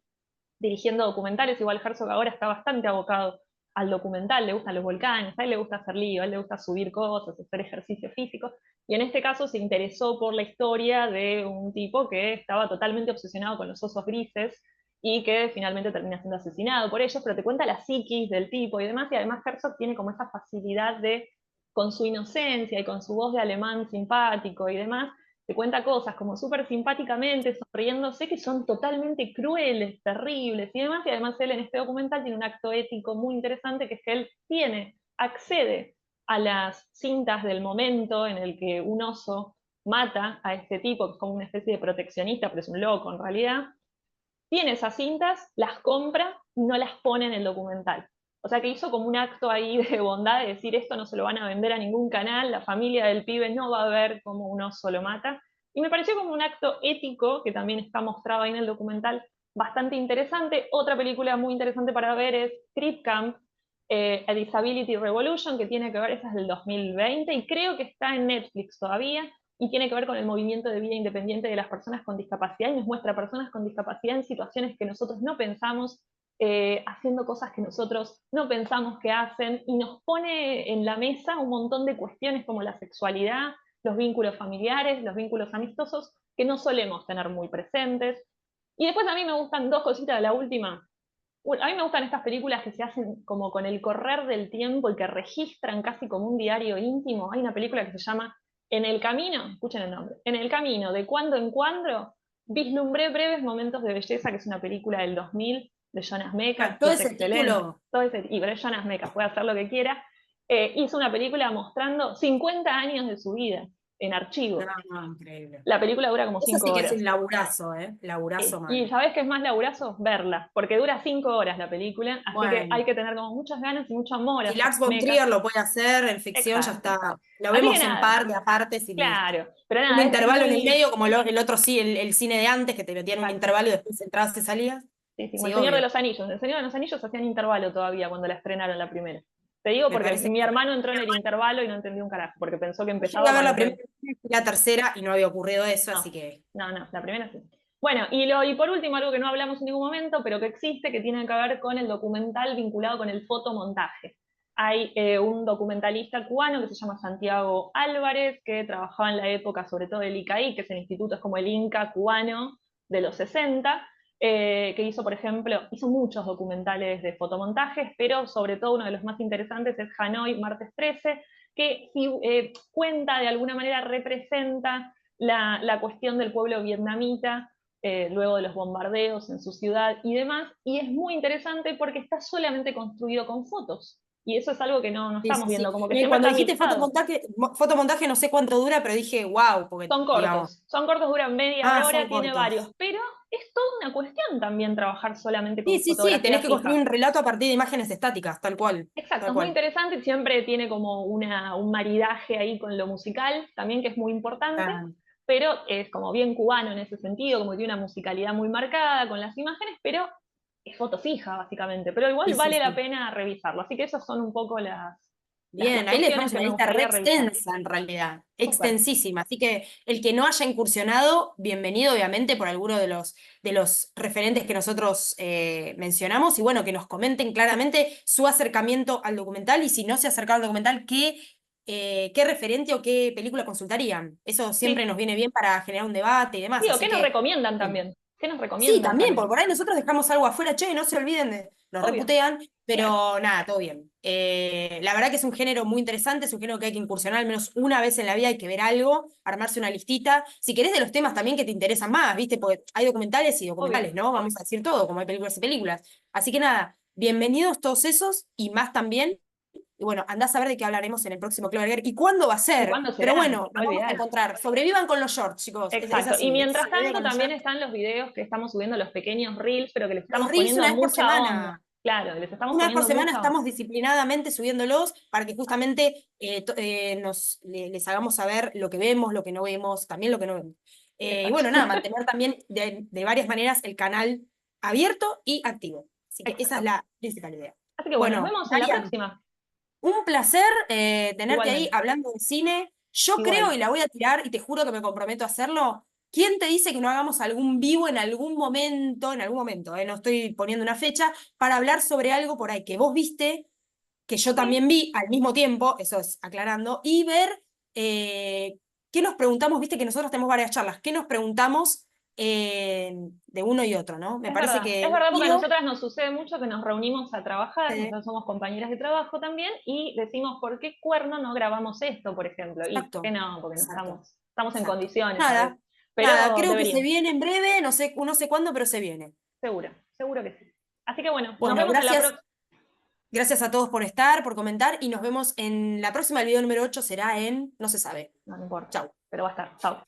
A: dirigiendo documentales. Igual Herzog ahora está bastante abocado al documental, le gustan los volcanes, a él le gusta hacer lío, a él le gusta subir cosas, hacer ejercicio físico, y en este caso se interesó por la historia de un tipo que estaba totalmente obsesionado con los osos grises y que finalmente termina siendo asesinado por ellos, pero te cuenta la psiquis del tipo y demás, y además Herzog tiene como esa facilidad de, con su inocencia y con su voz de alemán simpático y demás, te cuenta cosas como súper simpáticamente, sonriéndose, que son totalmente crueles, terribles y demás, y además él en este documental tiene un acto ético muy interesante, que es que él accede a las cintas del momento en el que un oso mata a este tipo, que es como una especie de proteccionista, pero es un loco en realidad, tiene esas cintas, las compra y no las pone en el documental. O sea que hizo como un acto ahí de bondad de decir esto no se lo van a vender a ningún canal, la familia del pibe no va a ver cómo un oso lo mata. Y me pareció como un acto ético, que también está mostrado ahí en el documental, bastante interesante. Otra película muy interesante para ver es Crip Camp, A Disability Revolution, que tiene que ver, esa es del 2020 y creo que está en Netflix todavía, y tiene que ver con el movimiento de vida independiente de las personas con discapacidad y nos muestra personas con discapacidad en situaciones que nosotros no pensamos, haciendo cosas que nosotros no pensamos que hacen, y nos pone en la mesa un montón de cuestiones como la sexualidad, los vínculos familiares, los vínculos amistosos, que no solemos tener muy presentes. Y después a mí me gustan 2 cositas de la última. A mí me gustan estas películas que se hacen como con el correr del tiempo y que registran casi como un diario íntimo. Hay una película que se llama En el camino, escuchen el nombre, En el camino, de cuando en cuando, vislumbré breves momentos de belleza, que es una película del 2000 de Jonas Mekas,
B: todo
A: y es
B: ese
A: excelente.
B: título,
A: Pero es Jonas Mekas, puede hacer lo que quiera. Hizo una película mostrando 50 años de su vida. en
B: No,
A: archivos.
B: no, increíble.
A: La película dura como
B: Eso
A: 5
B: sí que es
A: horas.
B: un laburazo, ¿eh? Laburazo
A: Y
B: mal.
A: ¿sabés qué es más laburazo? Verla, porque dura 5 horas la película, así que hay
B: Bueno,
A: que tener como muchas ganas y mucho amor a
B: si
A: esos
B: Lars von
A: mechas.
B: Trier lo puede hacer en ficción, ya
A: Exacto.
B: está. Lo
A: Así que
B: vemos en
A: nada,
B: par de apartes y listo.
A: claro. Pero
B: Un
A: nada, es
B: intervalo en el
A: muy...
B: medio, como el otro sí, el cine de antes, que te metían un
A: Exacto.
B: intervalo y después entrabas y salías.
A: Sí, sí, como
B: Sí,
A: El Señor de
B: obvio.
A: los Anillos. El Señor de los Anillos hacían intervalo todavía cuando la estrenaron la primera. Te digo
B: Me
A: porque
B: parece
A: mi
B: que
A: hermano entró en el intervalo y no entendió un carajo, porque pensó que
B: yo llegué
A: empezaba
B: a ver la
A: cuando
B: primera y la tercera y no había ocurrido eso,
A: no,
B: así que.
A: no, no, la primera sí. Bueno, y por último, algo que no hablamos en ningún momento, pero que existe, que tiene que ver con el documental vinculado con el fotomontaje. Hay un documentalista cubano que se llama Santiago Álvarez, que trabajaba en la época, sobre todo del ICAI, que es el instituto, es como el Inca cubano de los 60, que hizo, por ejemplo, hizo muchos documentales de fotomontajes, pero sobre todo uno de los más interesantes es Hanoi, martes 13, que cuenta de alguna manera, representa la cuestión del pueblo vietnamita, luego de los bombardeos en su ciudad y demás, y es muy interesante porque está solamente construido con fotos, y eso es algo que no
B: Sí,
A: estamos
B: sí, sí.
A: viendo, como que
B: Y
A: siempre
B: cuando
A: está
B: dijiste
A: mixado.
B: fotomontaje no sé cuánto dura, pero dije, wow, porque, digamos,
A: Son cortos, duran media
B: son
A: hora, tiene varios,
B: cortos.
A: pero es toda una cuestión también trabajar solamente
B: Sí,
A: con
B: sí, sí, tenés
A: fotografía
B: que construir
A: fija.
B: un relato a partir de imágenes estáticas, tal cual,
A: Exacto,
B: tal
A: es muy
B: cual.
A: interesante, siempre tiene como un maridaje ahí con lo musical, también que es muy importante,
B: Ah,
A: pero es como bien cubano en ese sentido, como que tiene una musicalidad muy marcada con las imágenes, pero es foto fija básicamente, pero igual
B: sí, sí,
A: vale la
B: sí.
A: pena revisarlo, así que esas son un poco las
B: Bien, ahí le
A: cuestiones
B: dejamos
A: que
B: una
A: me
B: lista re
A: gustaría revisar.
B: extensa en realidad,
A: Súper.
B: extensísima. Así que el que no haya incursionado, bienvenido obviamente por alguno de los referentes que nosotros mencionamos y bueno, que nos comenten claramente su acercamiento al documental y si no se acercaron al documental, qué referente o qué película consultarían. Eso siempre
A: Sí,
B: nos viene bien para generar un debate y demás.
A: digo,
B: Así
A: ¿qué nos
B: que...
A: recomiendan también? ¿Qué nos
B: Sí,
A: recomiendan
B: también, porque
A: también?
B: por ahí nosotros dejamos algo afuera, che, no se olviden de, nos
A: Obvio,
B: reputean,
A: claro,
B: pero nada, todo bien. La verdad que es un género muy interesante, es un género que hay que incursionar al menos una vez en la vida, hay que ver algo, armarse una listita. Si querés de los temas también que te interesan más, ¿viste? Porque hay documentales y
A: obvio.
B: documentales, ¿no? Vamos a decir todo, como hay películas y películas. Así que nada, bienvenidos todos esos y más también. Y bueno, andás a saber de qué hablaremos en el próximo Clover y cuándo va a
A: ¿Y
B: ser.
A: cuándo
B: Pero
A: será?
B: bueno,
A: No
B: nos vamos a
A: olvidar.
B: encontrar. Sobrevivan con los shorts, chicos. Es
A: Exacto. Y
B: así.
A: mientras
B: Sobrevivan
A: tanto
B: con los
A: también
B: shorts.
A: están los videos que estamos subiendo, los pequeños reels, pero que les
B: Los
A: estamos
B: reels
A: poniendo
B: una vez por
A: mucha onda.
B: semana.
A: Claro, les estamos
B: Una vez por
A: poniendo
B: semana
A: mucha onda.
B: estamos disciplinadamente subiéndolos para que justamente les hagamos saber lo que vemos, lo que no vemos, también lo que no vemos. Y
A: Exacto.
B: bueno, nada, mantener también de varias maneras el canal abierto y activo. Así que esa es
A: Exacto.
B: la principal idea.
A: Así que bueno, nos
B: Bueno,
A: vemos en la
B: Marian,
A: próxima.
B: un placer tenerte ahí
A: Igualmente.
B: hablando de cine. Yo creo,
A: Igual.
B: y la voy a tirar, y te juro que me comprometo a hacerlo. ¿Quién te dice que no hagamos algún vivo en algún momento, no estoy poniendo una fecha, para hablar sobre algo por ahí que vos viste, que yo
A: Sí,
B: también vi al mismo tiempo, eso es aclarando, y ver qué nos preguntamos, viste que nosotros tenemos varias charlas, qué nos preguntamos de uno y otro, ¿no? Me
A: es
B: parece
A: verdad.
B: que
A: Es
B: el
A: verdad porque a
B: tiro,
A: nosotras nos sucede mucho que nos reunimos a trabajar,
B: eh,
A: nosotros somos compañeras de trabajo también, y decimos, ¿por qué cuerno no grabamos esto, por ejemplo? Y ¿por qué
B: exacto,
A: no? Porque no
B: exacto.
A: estamos en
B: Exacto.
A: condiciones a
B: Nada,
A: veces.
B: nada,
A: Pero
B: creo que se
A: deberíamos.
B: viene en breve, no sé cuándo, pero se viene.
A: Seguro, seguro que sí. Así que bueno, nos
B: Bueno,
A: vemos en la
B: gracias,
A: próxima.
B: gracias a todos por estar, por comentar y nos vemos en la próxima. El video número 8 será en, no se sabe.
A: No, no importa,
B: Chau.
A: pero va a estar. Chao.